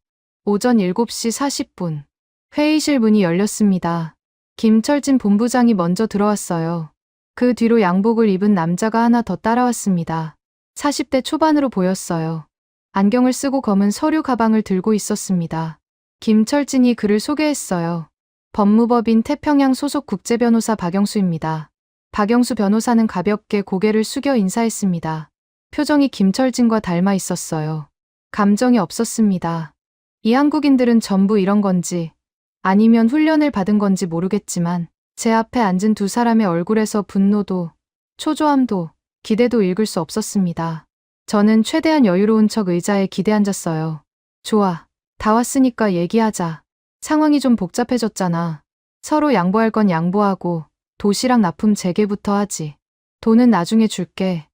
오전 7시 40분. 회의실 문이 열렸습니다. 김철진 본부장이 먼저 들어왔어요. 그 뒤로 양복을 입은 남자가 하나 더 따라왔습니다. 40대 초반으로 보였어요. 안경을 쓰고 검은 서류 가방을 들고 있었습니다. 김철진이 그를 소개했어요. 법무법인 태평양 소속 국제변호사 박영수입니다. 박영수 변호사는 가볍게 고개를 숙여 인사했습니다. 표정이 김철진과 닮아 있었어요. 감정이 없었습니다. 이 한국인들은 전부 이런 건지 아니면 훈련을 받은 건지 모르겠지만 제 앞에 앉은 두 사람의 얼굴에서 분노도, 초조함도, 기대도 읽을 수 없었습니다. 저는 최대한 여유로운 척 의자에 기대 앉았어요. 좋아. 다 왔으니까 얘기하자. 상황이 좀 복잡해졌잖아. 서로 양보할 건 양보하고 도시락 납품 재개부터 하지. 돈은 나중에 줄게.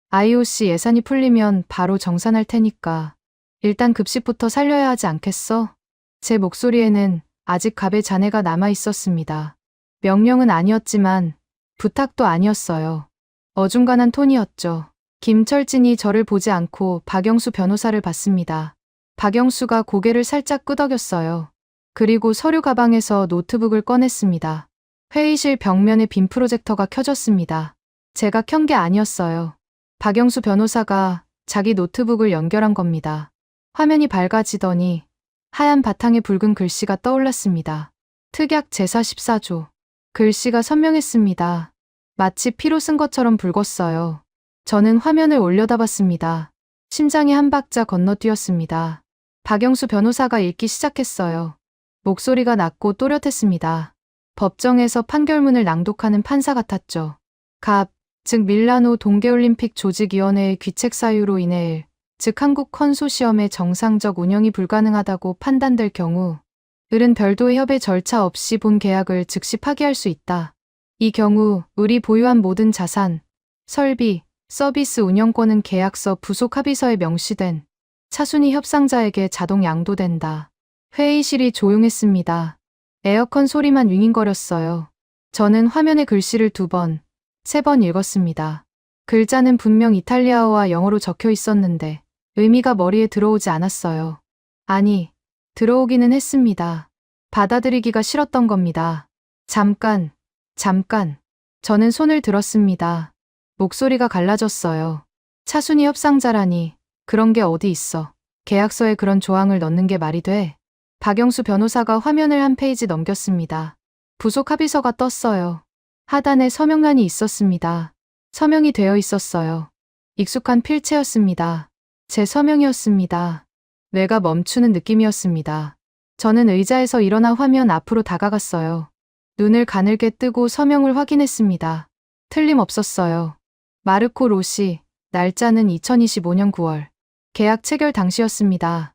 IOC 예산이 풀리면 바로 정산할 테니까. 일단 급식부터 살려야 하지 않겠어? 제 목소리에는 아직 갑의 잔해가 남아 있었습니다. 명령은 아니었지만 부탁도 아니었어요. 어중간한 톤이었죠. 김철진이 저를 보지 않고 박영수 변호사를 봤습니다. 박영수가 고개를 살짝 끄덕였어요. 그리고 서류 가방에서 노트북을 꺼냈습니다. 회의실 벽면에 빔 프로젝터가 켜졌습니다. 제가 켠 게 아니었어요. 박영수 변호사가 자기 노트북을 연결한 겁니다. 화면이 밝아지더니 하얀 바탕에 붉은 글씨가 떠올랐습니다. 특약 제사 14조. 글씨가 선명했습니다. 마치 피로 쓴 것처럼 붉었어요. 저는 화면을 올려다봤습니다. 심장이 한 박자 건너뛰었습니다. 박영수 변호사가 읽기 시작했어요. 목소리가 낮고 또렷했습니다. 법정에서 판결문을 낭독하는 판사 같았죠. 갑, 즉 밀라노 동계올림픽 조직위원회의 귀책 사유로 인해 즉 한국 컨소시엄의 정상적 운영이 불가능하다고 판단될 경우 을은 별도의 협의 절차 없이 본 계약을 즉시 파기할 수 있다. 이 경우 을이 보유한 모든 자산, 설비, 서비스 운영권은 계약서 부속 합의서에 명시된 차순위 협상자에게 자동 양도된다. 회의실이 조용했습니다. 에어컨 소리만 윙윙거렸어요. 저는 화면에 글씨를 2번, 3번 읽었습니다. 글자는 분명 이탈리아어와 영어로 적혀 있었는데 의미가 머리에 들어오지 않았어요. 아니, 들어오기는 했습니다. 받아들이기가 싫었던 겁니다. 잠깐. 저는 손을 들었습니다. 목소리가 갈라졌어요. 차순위 협상자라니, 그런 게 어디 있어. 계약서에 그런 조항을 넣는 게 말이 돼? 박영수 변호사가 화면을 한 페이지 넘겼습니다. 부속 합의서가 떴어요. 하단에 서명란이 있었습니다. 서명이 되어 있었어요. 익숙한 필체였습니다. 제 서명이었습니다. 뇌가 멈추는 느낌이었습니다. 저는 의자에서 일어나 화면 앞으로 다가갔어요. 눈을 가늘게 뜨고 서명을 확인했습니다. 틀림없었어요. 마르코 로시, 날짜는 2025년 9월. 계약 체결 당시였습니다.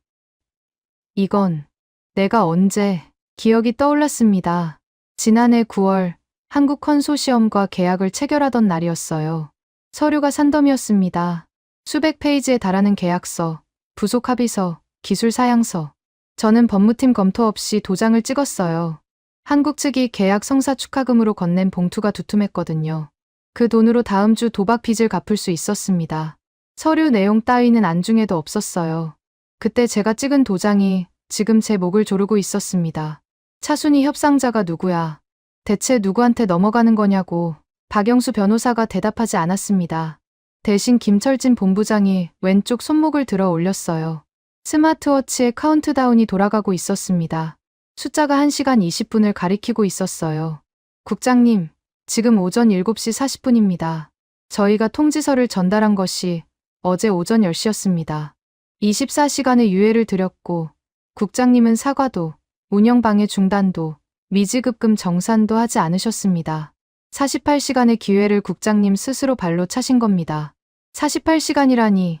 이건 내가 언제, 기억이 떠올랐습니다. 지난해 9월 한국 컨소시엄과 계약을 체결하던 날이었어요. 서류가 산더미였습니다. 수백 페이지에 달하는 계약서, 부속 합의서, 기술 사양서. 저는 법무팀 검토 없이 도장을 찍었어요. 한국 측이 계약 성사 축하금으로 건넨 봉투가 두툼했거든요. 그 돈으로 다음 주 도박 빚을 갚을 수 있었습니다. 서류 내용 따위는 안중에도 없었어요. 그때 제가 찍은 도장이 지금 제 목을 조르고 있었습니다. 차순위 협상자가 누구야? 대체 누구한테 넘어가는 거냐고 박영수 변호사가 대답하지 않았습니다. 대신 김철진 본부장이 왼쪽 손목을 들어 올렸어요. 스마트워치에 카운트다운이 돌아가고 있었습니다. 숫자가 1시간 20분을 가리키고 있었어요. 국장님, 지금 오전 7시 40분입니다. 저희가 통지서를 전달한 것이 어제 오전 10시였습니다. 24시간의 유예를 드렸고 국장님은 사과도, 운영방해 중단도, 미지급금 정산도 하지 않으셨습니다. 48시간의 기회를 국장님 스스로 발로 차신 겁니다. 48시간이라니,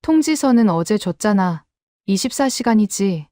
통지서는 어제 줬잖아. 24시간이지.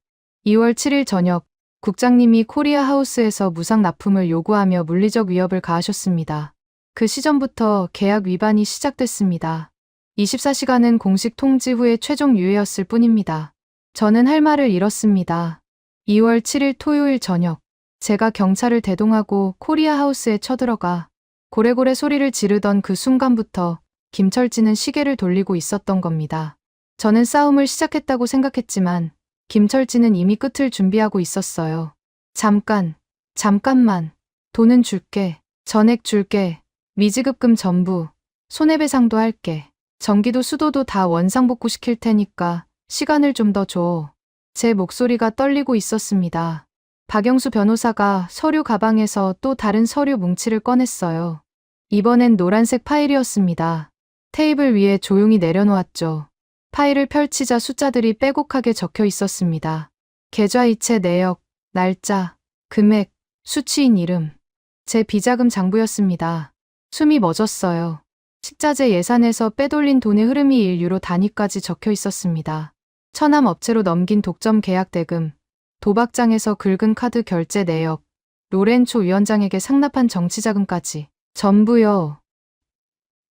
2월 7일 저녁, 국장님이 코리아 하우스에서 무상 납품을 요구하며 물리적 위협을 가하셨습니다. 그 시점부터 계약 위반이 시작됐습니다. 24시간은 공식 통지 후의 최종 유예였을 뿐입니다. 저는 할 말을 잃었습니다. 2월 7일 토요일 저녁, 제가 경찰을 대동하고 코리아 하우스에 쳐들어가 고래고래 소리를 지르던 그 순간부터 김철진은 시계를 돌리고 있었던 겁니다. 저는 싸움을 시작했다고 생각했지만 김철진은 이미 끝을 준비하고 있었어요. 잠깐만. 돈은 줄게. 전액 줄게. 미지급금 전부. 손해배상도 할게. 전기도 수도도 다 원상복구 시킬 테니까 시간을 좀 더 줘. 제 목소리가 떨리고 있었습니다. 박영수 변호사가 서류 가방에서 또 다른 서류 뭉치를 꺼냈어요. 이번엔 노란색 파일이었습니다. 테이블 위에 조용히 내려놓았죠. 파일을 펼치자 숫자들이 빼곡하게 적혀 있었습니다. 계좌이체 내역, 날짜, 금액, 수취인 이름. 제 비자금 장부였습니다. 숨이 멎었어요. 식자재 예산에서 빼돌린 돈의 흐름이 1유로 단위까지 적혀 있었습니다. 처남 업체로 넘긴 독점 계약 대금, 도박장에서 긁은 카드 결제 내역, 로렌초 위원장에게 상납한 정치자금까지. 전부요.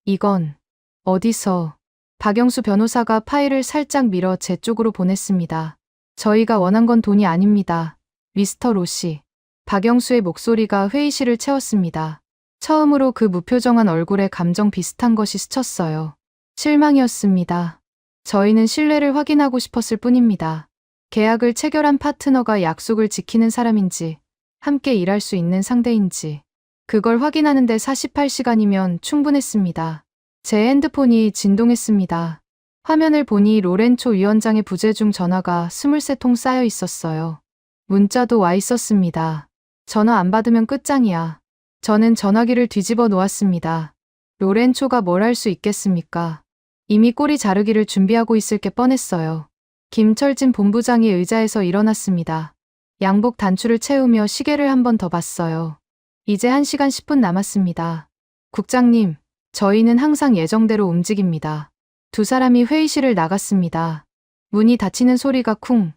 이건 어디서? 박영수 변호사가 파일을 살짝 밀어 제 쪽으로 보냈습니다. 저희가 원한 건 돈이 아닙니다. 미스터 로씨. 박영수의 목소리가 회의실을 채웠습니다. 처음으로 그 무표정한 얼굴에 감정 비슷한 것이 스쳤어요. 실망이었습니다. 저희는 신뢰를 확인하고 싶었을 뿐입니다. 계약을 체결한 파트너가 약속을 지키는 사람인지, 함께 일할 수 있는 상대인지, 그걸 확인하는데 48시간이면 충분했습니다. 제 핸드폰이 진동했습니다. 화면을 보니 로렌초 위원장의 부재중 전화가 23통 쌓여 있었어요. 문자도 와 있었습니다. 전화 안 받으면 끝장이야. 저는 전화기를 뒤집어 놓았습니다. 로렌초가 뭘 할 수 있겠습니까? 이미 꼬리 자르기를 준비하고 있을 게 뻔했어요. 김철진 본부장이 의자에서 일어났습니다. 양복 단추를 채우며 시계를 한 번 더 봤어요. 이제 1시간 10분 남았습니다. 국장님, 저희는 항상 예정대로 움직입니다. 두 사람이 회의실을 나갔습니다. 문이 닫히는 소리가 쿵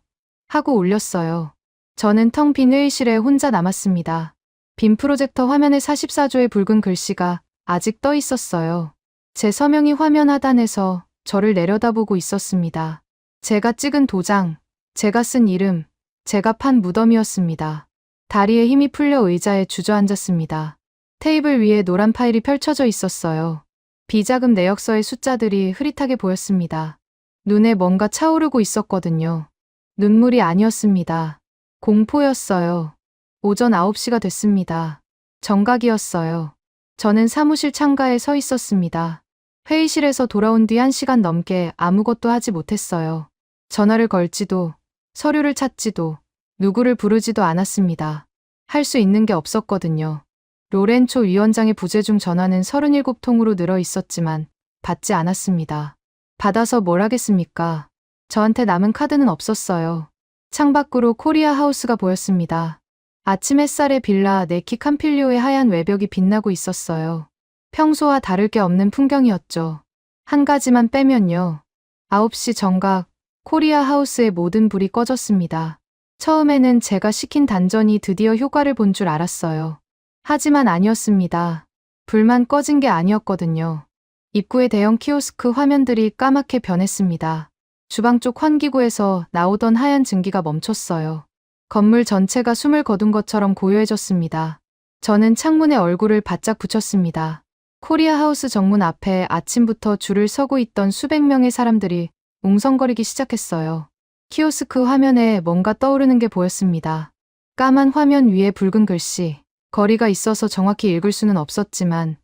하고 울렸어요. 저는 텅 빈 회의실에 혼자 남았습니다. 빈 프로젝터 화면에 44조의 붉은 글씨가 아직 떠 있었어요. 제 서명이 화면 하단에서 저를 내려다보고 있었습니다. 제가 찍은 도장, 제가 쓴 이름, 제가 판 무덤이었습니다. 다리에 힘이 풀려 의자에 주저앉았습니다. 테이블 위에 노란 파일이 펼쳐져 있었어요. 비자금 내역서의 숫자들이 흐릿하게 보였습니다. 눈에 뭔가 차오르고 있었거든요. 눈물이 아니었습니다. 공포였어요. 오전 9시가 됐습니다. 정각이었어요. 저는 사무실 창가에 서 있었습니다. 회의실에서 돌아온 뒤 1시간 넘게 아무것도 하지 못했어요. 전화를 걸지도, 서류를 찾지도, 누구를 부르지도 않았습니다. 할 수 있는 게 없었거든요. 로렌초 위원장의 부재중 전화는 37통으로 늘어 있었지만 받지 않았습니다. 받아서 뭘 하겠습니까? 저한테 남은 카드는 없었어요. 창밖으로 코리아 하우스가 보였습니다. 아침 햇살에 빌라 네키 캄필리오의 하얀 외벽이 빛나고 있었어요. 평소와 다를 게 없는 풍경이었죠. 한 가지만 빼면요. 9시 정각, 코리아 하우스의 모든 불이 꺼졌습니다. 처음에는 제가 시킨 단전이 드디어 효과를 본 줄 알았어요. 하지만 아니었습니다. 불만 꺼진 게 아니었거든요. 입구의 대형 키오스크 화면들이 까맣게 변했습니다. 주방 쪽 환기구에서 나오던 하얀 증기가 멈췄어요. 건물 전체가 숨을 거둔 것처럼 고요해졌습니다. 저는 창문에 얼굴을 바짝 붙였습니다. 코리아 하우스 정문 앞에 아침부터 줄을 서고 있던 수백 명의 사람들이 웅성거리기 시작했어요. 키오스크 화면에 뭔가 떠오르는 게 보였습니다. 까만 화면 위에 붉은 글씨. 거리가 있어서 정확히 읽을 수는 없었지만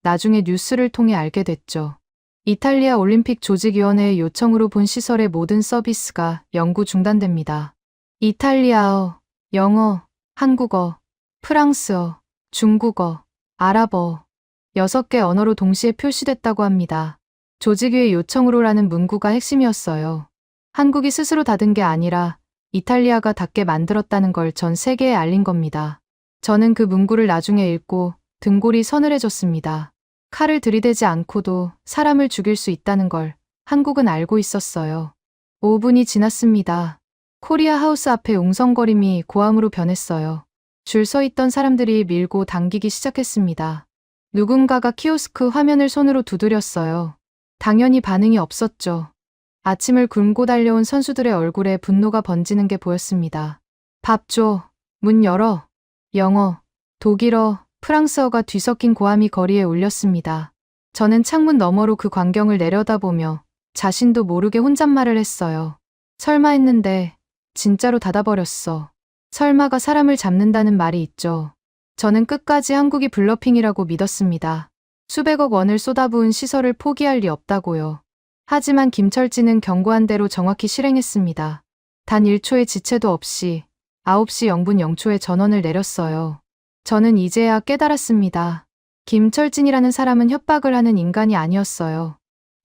나중에 뉴스를 통해 알게 됐죠. 이탈리아 올림픽 조직위원회의 요청으로 본 시설의 모든 서비스가 영구 중단됩니다. 이탈리아어, 영어, 한국어, 프랑스어, 중국어, 아랍어 6개 언어로 동시에 표시됐다고 합니다. 조직위의 요청으로라는 문구가 핵심이었어요. 한국이 스스로 닫은 게 아니라 이탈리아가 닫게 만들었다는 걸 전 세계에 알린 겁니다. 저는 그 문구를 나중에 읽고 등골이 서늘해졌습니다. 칼을 들이대지 않고도 사람을 죽일 수 있다는 걸 한국은 알고 있었어요. 5분이 지났습니다. 코리아 하우스 앞에 웅성거림이 고함으로 변했어요. 줄 서 있던 사람들이 밀고 당기기 시작했습니다. 누군가가 키오스크 화면을 손으로 두드렸어요. 당연히 반응이 없었죠. 아침을 굶고 달려온 선수들의 얼굴에 분노가 번지는 게 보였습니다. 밥 줘. 문 열어. 영어, 독일어, 프랑스어가 뒤섞인 고함이 거리에 울렸습니다. 저는 창문 너머로 그 광경을 내려다보며 자신도 모르게 혼잣말을 했어요. 설마 했는데 진짜로 닫아버렸어. 설마가 사람을 잡는다는 말이 있죠. 저는 끝까지 한국이 블러핑이라고 믿었습니다. 수백억 원을 쏟아부은 시설을 포기할 리 없다고요. 하지만 김철진은 경고한 대로 정확히 실행했습니다. 단 1초의 지체도 없이 9시 0분 0초에 전원을 내렸어요. 저는 이제야 깨달았습니다. 김철진이라는 사람은 협박을 하는 인간이 아니었어요.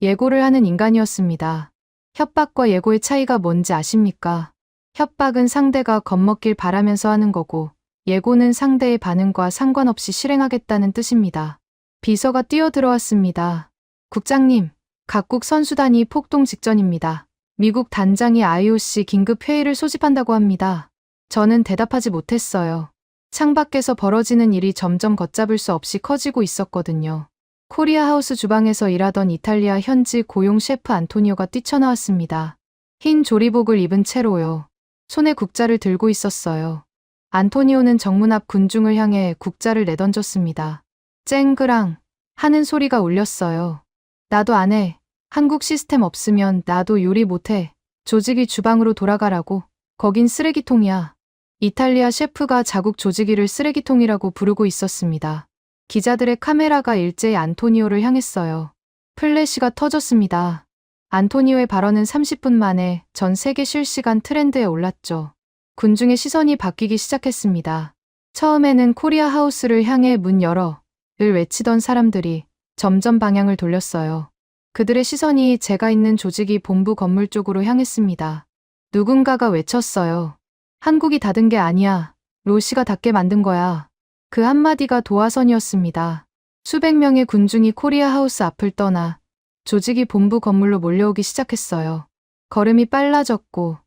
예고를 하는 인간이었습니다. 협박과 예고의 차이가 뭔지 아십니까? 협박은 상대가 겁먹길 바라면서 하는 거고, 예고는 상대의 반응과 상관없이 실행하겠다는 뜻입니다. 비서가 뛰어들어왔습니다. 국장님, 각국 선수단이 폭동 직전입니다. 미국 단장이 IOC 긴급 회의를 소집한다고 합니다. 저는 대답하지 못했어요. 창밖에서 벌어지는 일이 점점 걷잡을 수 없이 커지고 있었거든요. 코리아 하우스 주방에서 일하던 이탈리아 현지 고용 셰프 안토니오가 뛰쳐나왔습니다. 흰 조리복을 입은 채로요. 손에 국자를 들고 있었어요. 안토니오는 정문 앞 군중을 향해 국자를 내던졌습니다. 쨍그랑 하는 소리가 울렸어요. 나도 안 해. 한국 시스템 없으면 나도 요리 못해. 조직이 주방으로 돌아가라고. 거긴 쓰레기통이야. 이탈리아 셰프가 자국 조직위를 쓰레기통이라고 부르고 있었습니다. 기자들의 카메라가 일제히 안토니오를 향했어요. 플래시가 터졌습니다. 안토니오의 발언은 30분 만에 전 세계 실시간 트렌드에 올랐죠. 군중의 시선이 바뀌기 시작했습니다. 처음에는 코리아 하우스를 향해 문 열어 을 외치던 사람들이 점점 방향을 돌렸어요. 그들의 시선이 제가 있는 조직이 본부 건물 쪽으로 향했습니다. 누군가가 외쳤어요. 한국이 닫은 게 아니야. 로시가 닫게 만든 거야. 그 한마디가 도화선이었습니다. 수백 명의 군중이 코리아 하우스 앞을 떠나 조직이 본부 건물로 몰려오기 시작했어요. 걸음이 빨라졌고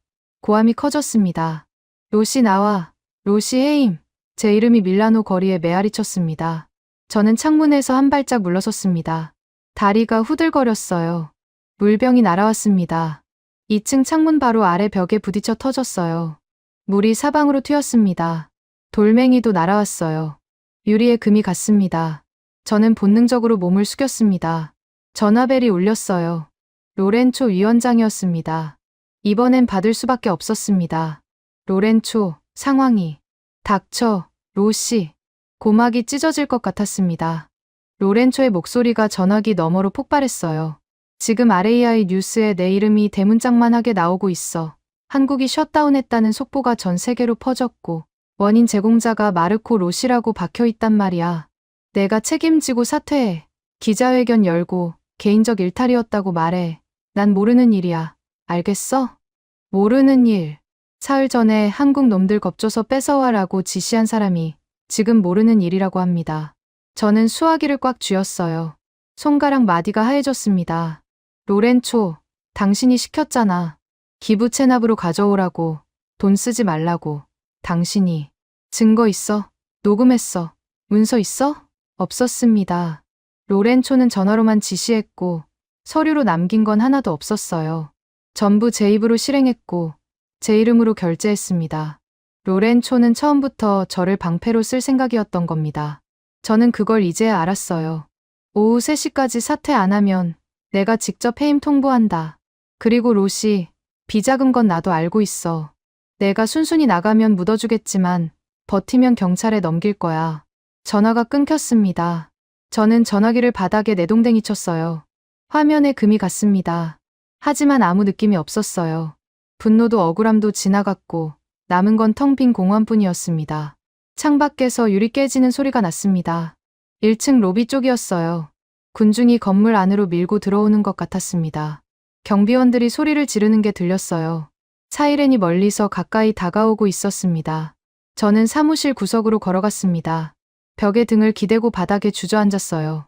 고함이 커졌습니다. 로시 나와. 로시 해임. 제 이름이 밀라노 거리에 메아리 쳤습니다. 저는 창문에서 한 발짝 물러섰습니다. 다리가 후들거렸어요. 물병이 날아왔습니다. 2층 창문 바로 아래 벽에 부딪혀 터졌어요. 물이 사방으로 튀었습니다. 돌멩이도 날아왔어요. 유리에 금이 갔습니다. 저는 본능적으로 몸을 숙였습니다. 전화벨이 울렸어요. 로렌초 위원장이었습니다. 이번엔 받을 수밖에 없었습니다. 로렌초, 상황이. 닥쳐, 로시. 고막이 찢어질 것 같았습니다. 로렌초의 목소리가 전화기 너머로 폭발했어요. 지금 RAI 뉴스에 내 이름이 대문짝만하게 나오고 있어. 한국이 셧다운했다는 속보가 전 세계로 퍼졌고 원인 제공자가 마르코 로시라고 박혀있단 말이야. 내가 책임지고 사퇴해. 기자회견 열고 개인적 일탈이었다고 말해. 난 모르는 일이야. 알겠어? 모르는 일. 사흘 전에 한국 놈들 겁줘서 뺏어와라고 지시한 사람이 지금 모르는 일이라고 합니다. 저는 수화기를 꽉 쥐었어요. 손가락 마디가 하얘졌습니다. 로렌초, 당신이 시켰잖아. 기부 체납으로 가져오라고. 돈 쓰지 말라고. 당신이. 증거 있어? 녹음했어. 문서 있어? 없었습니다. 로렌초는 전화로만 지시했고 서류로 남긴 건 하나도 없었어요. 전부 제 입으로 실행했고 제 이름으로 결제했습니다. 로렌초는 처음부터 저를 방패로 쓸 생각이었던 겁니다. 저는 그걸 이제야 알았어요. 오후 3시까지 사퇴 안 하면 내가 직접 해임 통보한다. 그리고 로시, 비자금 건 나도 알고 있어. 내가 순순히 나가면 묻어주겠지만 버티면 경찰에 넘길 거야. 전화가 끊겼습니다. 저는 전화기를 바닥에 내동댕이 쳤어요. 화면에 금이 갔습니다. 하지만 아무 느낌이 없었어요. 분노도 억울함도 지나갔고 남은 건 텅 빈 공원뿐이었습니다. 창밖에서 유리 깨지는 소리가 났습니다. 1층 로비 쪽이었어요. 군중이 건물 안으로 밀고 들어오는 것 같았습니다. 경비원들이 소리를 지르는 게 들렸어요. 사이렌이 멀리서 가까이 다가오고 있었습니다. 저는 사무실 구석으로 걸어갔습니다. 벽에 등을 기대고 바닥에 주저앉았어요.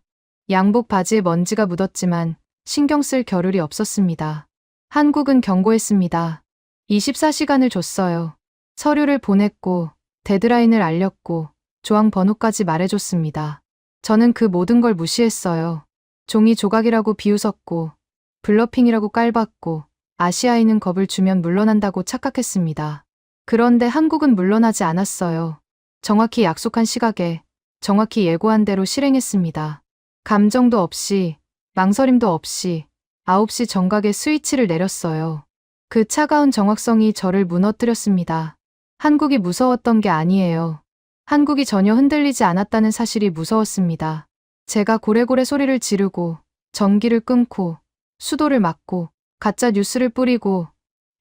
양복 바지에 먼지가 묻었지만 신경 쓸 겨를이 없었습니다. 한국은 경고했습니다. 24시간을 줬어요. 서류를 보냈고 데드라인을 알렸고 조항 번호까지 말해줬습니다. 저는 그 모든 걸 무시했어요. 종이 조각이라고 비웃었고 블러핑이라고 깔봤고 아시아인은 겁을 주면 물러난다고 착각했습니다. 그런데 한국은 물러나지 않았어요. 정확히 약속한 시각에 정확히 예고한 대로 실행했습니다. 감정도 없이 망설임도 없이 9시 정각에 스위치를 내렸어요. 그 차가운 정확성이 저를 무너뜨렸습니다. 한국이 무서웠던 게 아니에요. 한국이 전혀 흔들리지 않았다는 사실이 무서웠습니다. 제가 고래고래 소리를 지르고 전기를 끊고 수도를 막고 가짜 뉴스를 뿌리고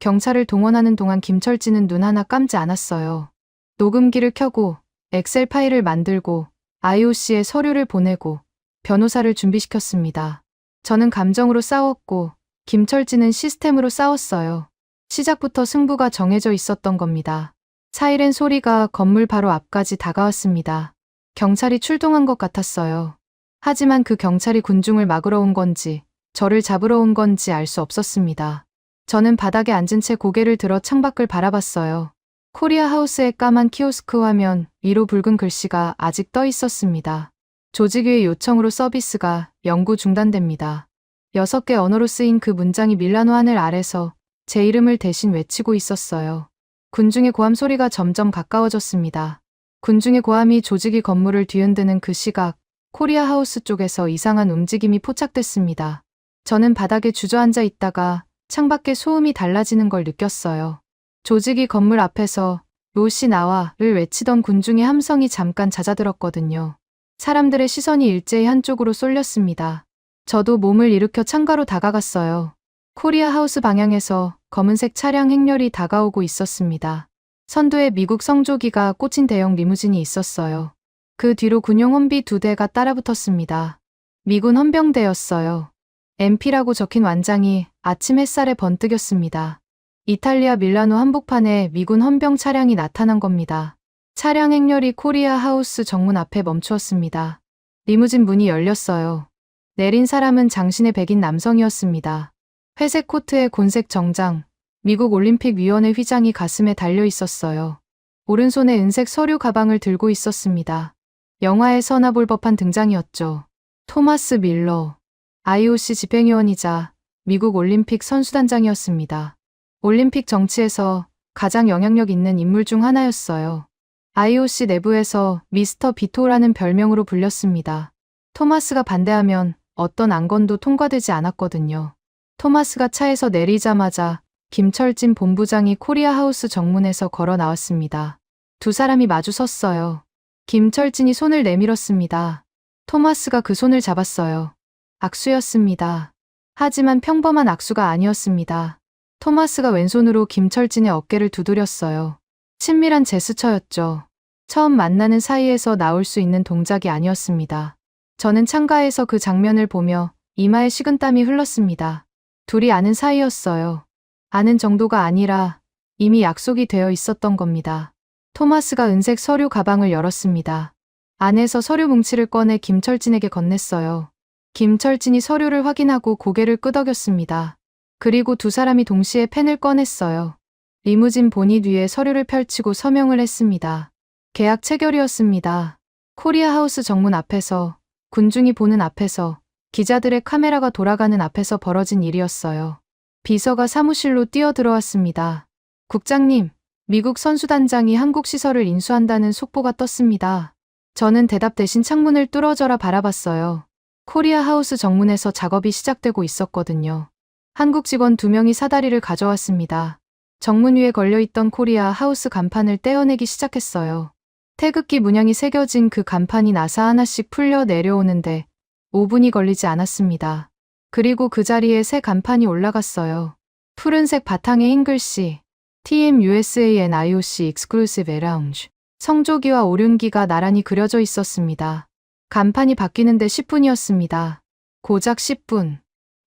경찰을 동원하는 동안 김철진은 눈 하나 감지 않았어요. 녹음기를 켜고 엑셀 파일을 만들고 IOC에 서류를 보내고 변호사를 준비시켰습니다. 저는 감정으로 싸웠고 김철진은 시스템으로 싸웠어요. 시작부터 승부가 정해져 있었던 겁니다. 사이렌 소리가 건물 바로 앞까지 다가왔습니다. 경찰이 출동한 것 같았어요. 하지만 그 경찰이 군중을 막으러 온 건지 저를 잡으러 온 건지 알 수 없었습니다. 저는 바닥에 앉은 채 고개를 들어 창밖을 바라봤어요. 코리아 하우스의 까만 키오스크 화면 위로 붉은 글씨가 아직 떠 있었습니다. 조직위의 요청으로 서비스가 영구 중단됩니다. 6개 언어로 쓰인 그 문장이 밀라노 하늘 아래서 제 이름을 대신 외치고 있었어요. 군중의 고함 소리가 점점 가까워졌습니다. 군중의 고함이 조직위 건물을 뒤흔드는 그 시각, 코리아 하우스 쪽에서 이상한 움직임이 포착됐습니다. 저는 바닥에 주저앉아 있다가 창밖에 소음이 달라지는 걸 느꼈어요. 조직위 건물 앞에서 로시 나와를 외치던 군중의 함성이 잠깐 잦아들었거든요. 사람들의 시선이 일제히 한쪽으로 쏠렸습니다. 저도 몸을 일으켜 창가로 다가갔어요. 코리아 하우스 방향에서 검은색 차량 행렬이 다가오고 있었습니다. 선두에 미국 성조기가 꽂힌 대형 리무진이 있었어요. 그 뒤로 군용 험비 2대가 따라붙었습니다. 미군 헌병대였어요. MP라고 적힌 완장이 아침 햇살에 번뜩였습니다. 이탈리아 밀라노 한복판에 미군 헌병 차량이 나타난 겁니다. 차량 행렬이 코리아 하우스 정문 앞에 멈추었습니다. 리무진 문이 열렸어요. 내린 사람은 장신의 백인 남성이었습니다. 회색 코트에 곤색 정장, 미국 올림픽위원회 휘장이 가슴에 달려 있었어요. 오른손에 은색 서류 가방을 들고 있었습니다. 영화에서나 볼 법한 등장이었죠. 토마스 밀러, IOC 집행위원이자 미국 올림픽 선수단장이었습니다. 올림픽 정치에서 가장 영향력 있는 인물 중 하나였어요. IOC 내부에서 미스터 비토라는 별명으로 불렸습니다. 토마스가 반대하면 어떤 안건도 통과되지 않았거든요. 토마스가 차에서 내리자마자 김철진 본부장이 코리아 하우스 정문에서 걸어 나왔습니다. 두 사람이 마주 섰어요. 김철진이 손을 내밀었습니다. 토마스가 그 손을 잡았어요. 악수였습니다. 하지만 평범한 악수가 아니었습니다. 토마스가 왼손으로 김철진의 어깨를 두드렸어요. 친밀한 제스처였죠. 처음 만나는 사이에서 나올 수 있는 동작이 아니었습니다. 저는 창가에서 그 장면을 보며 이마에 식은땀이 흘렀습니다. 둘이 아는 사이였어요. 아는 정도가 아니라 이미 약속이 되어 있었던 겁니다. 토마스가 은색 서류 가방을 열었습니다. 안에서 서류 뭉치를 꺼내 김철진에게 건넸어요. 김철진이 서류를 확인하고 고개를 끄덕였습니다. 그리고 두 사람이 동시에 펜을 꺼냈어요. 리무진 보닛 위에 서류를 펼치고 서명을 했습니다. 계약 체결이었습니다. 코리아 하우스 정문 앞에서, 군중이 보는 앞에서, 기자들의 카메라가 돌아가는 앞에서 벌어진 일이었어요. 비서가 사무실로 뛰어들어왔습니다. 국장님, 미국 선수단장이 한국 시설을 인수한다는 속보가 떴습니다. 저는 대답 대신 창문을 뚫어져라 바라봤어요. 코리아 하우스 정문에서 작업이 시작되고 있었거든요. 한국 직원 2명이 사다리를 가져왔습니다. 정문 위에 걸려있던 코리아 하우스 간판을 떼어내기 시작했어요. 태극기 문양이 새겨진 그 간판이 나사 하나씩 풀려 내려오는데 5분이 걸리지 않았습니다. 그리고 그 자리에 새 간판이 올라갔어요. 푸른색 바탕에 흰 글씨 TM USA and IOC Exclusive Lounge 성조기와 오륜기가 나란히 그려져 있었습니다. 간판이 바뀌는데 10분이었습니다. 고작 10분.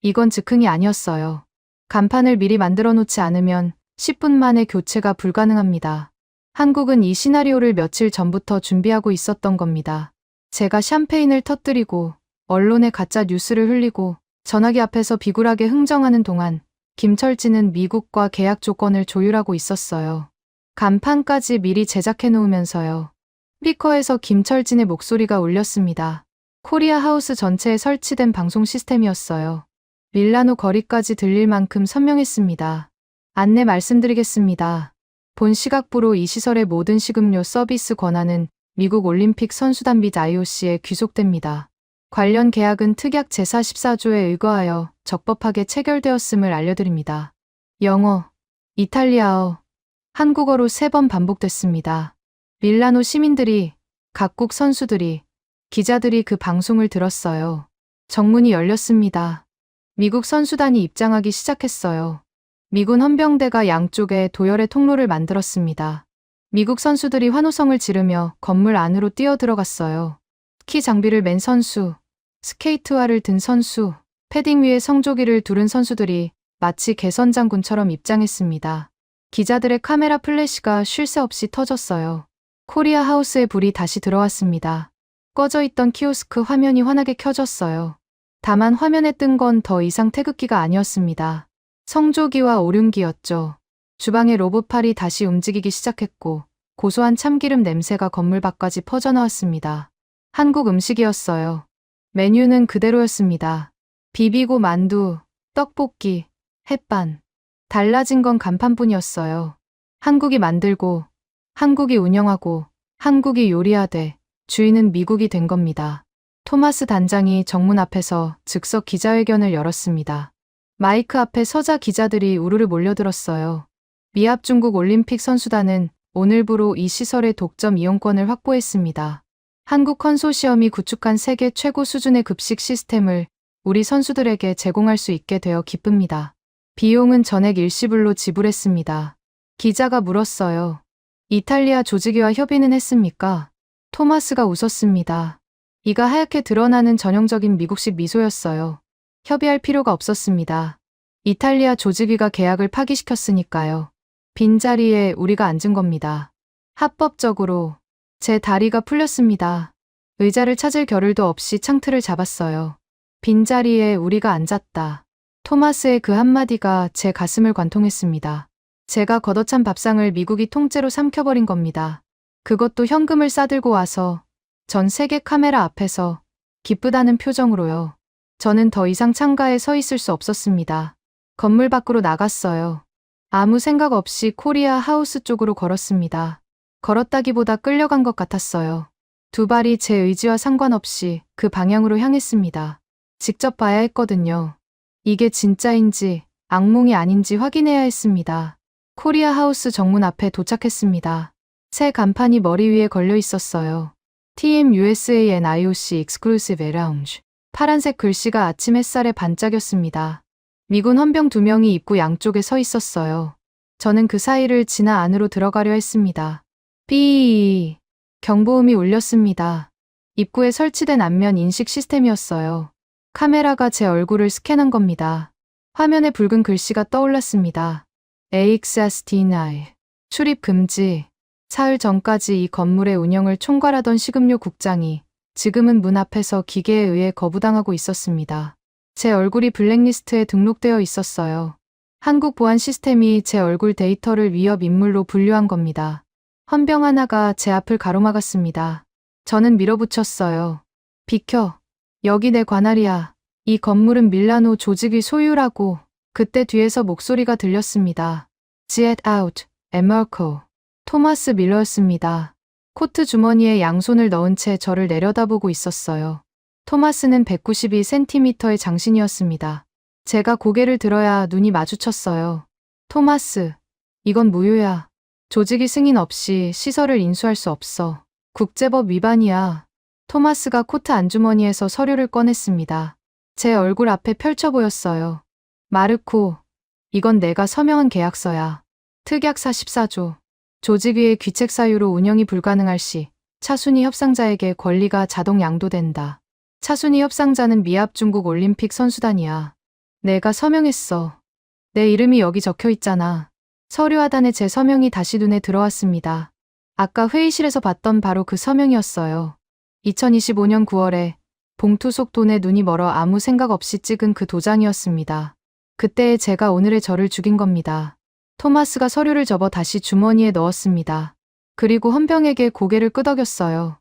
이건 즉흥이 아니었어요. 간판을 미리 만들어 놓지 않으면 10분 만에 교체가 불가능합니다. 한국은 이 시나리오를 며칠 전부터 준비하고 있었던 겁니다. 제가 샴페인을 터뜨리고 언론에 가짜 뉴스를 흘리고 전화기 앞에서 비굴하게 흥정하는 동안 김철진은 미국과 계약 조건을 조율하고 있었어요. 간판까지 미리 제작해 놓으면서요. 스피커에서 김철진의 목소리가 울렸습니다. 코리아 하우스 전체에 설치된 방송 시스템이었어요. 밀라노 거리까지 들릴 만큼 선명했습니다. 안내 말씀드리겠습니다. 본 시각부로 이 시설의 모든 식음료 서비스 권한은 미국 올림픽 선수단 및 IOC에 귀속됩니다. 관련 계약은 특약 제44조에 의거하여 적법하게 체결되었음을 알려드립니다. 영어, 이탈리아어, 한국어로 3번 반복됐습니다. 밀라노 시민들이, 각국 선수들이, 기자들이 그 방송을 들었어요. 정문이 열렸습니다. 미국 선수단이 입장하기 시작했어요. 미군 헌병대가 양쪽에 도열의 통로를 만들었습니다. 미국 선수들이 환호성을 지르며 건물 안으로 뛰어 들어갔어요. 스키 장비를 맨 선수, 스케이트화를 든 선수, 패딩 위에 성조기를 두른 선수들이 마치 개선장군처럼 입장했습니다. 기자들의 카메라 플래시가 쉴 새 없이 터졌어요. 코리아 하우스에 불이 다시 들어왔습니다. 꺼져 있던 키오스크 화면이 환하게 켜졌어요. 다만 화면에 뜬 건 더 이상 태극기가 아니었습니다. 성조기와 오륜기였죠. 주방의 로봇팔이 다시 움직이기 시작했고 고소한 참기름 냄새가 건물 밖까지 퍼져나왔습니다. 한국 음식이었어요. 메뉴는 그대로였습니다. 비비고 만두, 떡볶이, 햇반. 달라진 건 간판뿐이었어요. 한국이 만들고, 한국이 운영하고, 한국이 요리하되 주인은 미국이 된 겁니다. 토마스 단장이 정문 앞에서 즉석 기자회견을 열었습니다. 마이크 앞에 서자 기자들이 우르르 몰려들었어요. 미합 중국 올림픽 선수단은 오늘부로 이 시설의 독점 이용권을 확보했습니다. 한국 컨소시엄이 구축한 세계 최고 수준의 급식 시스템을 우리 선수들에게 제공할 수 있게 되어 기쁩니다. 비용은 전액 일시불로 지불했습니다. 기자가 물었어요. 이탈리아 조직위와 협의는 했습니까? 토마스가 웃었습니다. 이가 하얗게 드러나는 전형적인 미국식 미소였어요. 협의할 필요가 없었습니다. 이탈리아 조직위가 계약을 파기시켰으니까요. 빈자리에 우리가 앉은 겁니다. 합법적으로 제 다리가 풀렸습니다. 의자를 찾을 겨를도 없이 창틀을 잡았어요. 빈자리에 우리가 앉았다. 토마스의 그 한마디가 제 가슴을 관통했습니다. 제가 걷어찬 밥상을 미국이 통째로 삼켜버린 겁니다. 그것도 현금을 싸들고 와서 전 세계 카메라 앞에서 기쁘다는 표정으로요. 저는 더 이상 창가에 서 있을 수 없었습니다. 건물 밖으로 나갔어요. 아무 생각 없이 코리아 하우스 쪽으로 걸었습니다. 걸었다기보다 끌려간 것 같았어요. 두 발이 제 의지와 상관없이 그 방향으로 향했습니다. 직접 봐야 했거든요. 이게 진짜인지 악몽이 아닌지 확인해야 했습니다. 코리아 하우스 정문 앞에 도착했습니다. 새 간판이 머리 위에 걸려 있었어요. TM USA and IOC Exclusive Lounge. 파란색 글씨가 아침 햇살에 반짝였습니다. 미군 헌병 2명이 입구 양쪽에 서 있었어요. 저는 그 사이를 지나 안으로 들어가려 했습니다. 삐 경보음이 울렸습니다. 입구에 설치된 안면 인식 시스템이었어요. 카메라가 제 얼굴을 스캔한 겁니다. 화면에 붉은 글씨가 떠올랐습니다. AXS-D9 출입 금지. 사흘 전까지 이 건물의 운영을 총괄하던 식음료 국장이 지금은 문 앞에서 기계에 의해 거부당하고 있었습니다. 제 얼굴이 블랙리스트에 등록되어 있었어요. 한국 보안 시스템이 제 얼굴 데이터를 위협 인물로 분류한 겁니다. 헌병 하나가 제 앞을 가로막았습니다. 저는 밀어붙였어요. 비켜. 여기 내 관할이야. 이 건물은 밀라노 조직이 소유라고. 그때 뒤에서 목소리가 들렸습니다. Get out, 에머코. 토마스 밀러였습니다. 코트 주머니에 양손을 넣은 채 저를 내려다보고 있었어요. 토마스는 192cm의 장신이었습니다. 제가 고개를 들어야 눈이 마주쳤어요. 토마스, 이건 무효야. 조직이 승인 없이 시설을 인수할 수 없어. 국제법 위반이야. 토마스가 코트 안주머니에서 서류를 꺼냈습니다. 제 얼굴 앞에 펼쳐 보였어요. 마르코, 이건 내가 서명한 계약서야. 특약 44조. 조직위의 귀책 사유로 운영이 불가능할 시 차순위 협상자에게 권리가 자동 양도된다. 차순위 협상자는 미합 중국 올림픽 선수단이야. 내가 서명했어. 내 이름이 여기 적혀 있잖아. 서류 하단에 제 서명이 다시 눈에 들어왔습니다. 아까 회의실에서 봤던 바로 그 서명이었어요. 2025년 9월에 봉투 속 돈에 눈이 멀어 아무 생각 없이 찍은 그 도장이었습니다. 그때의 제가 오늘의 저를 죽인 겁니다. 토마스가 서류를 접어 다시 주머니에 넣었습니다. 그리고 헌병에게 고개를 끄덕였어요.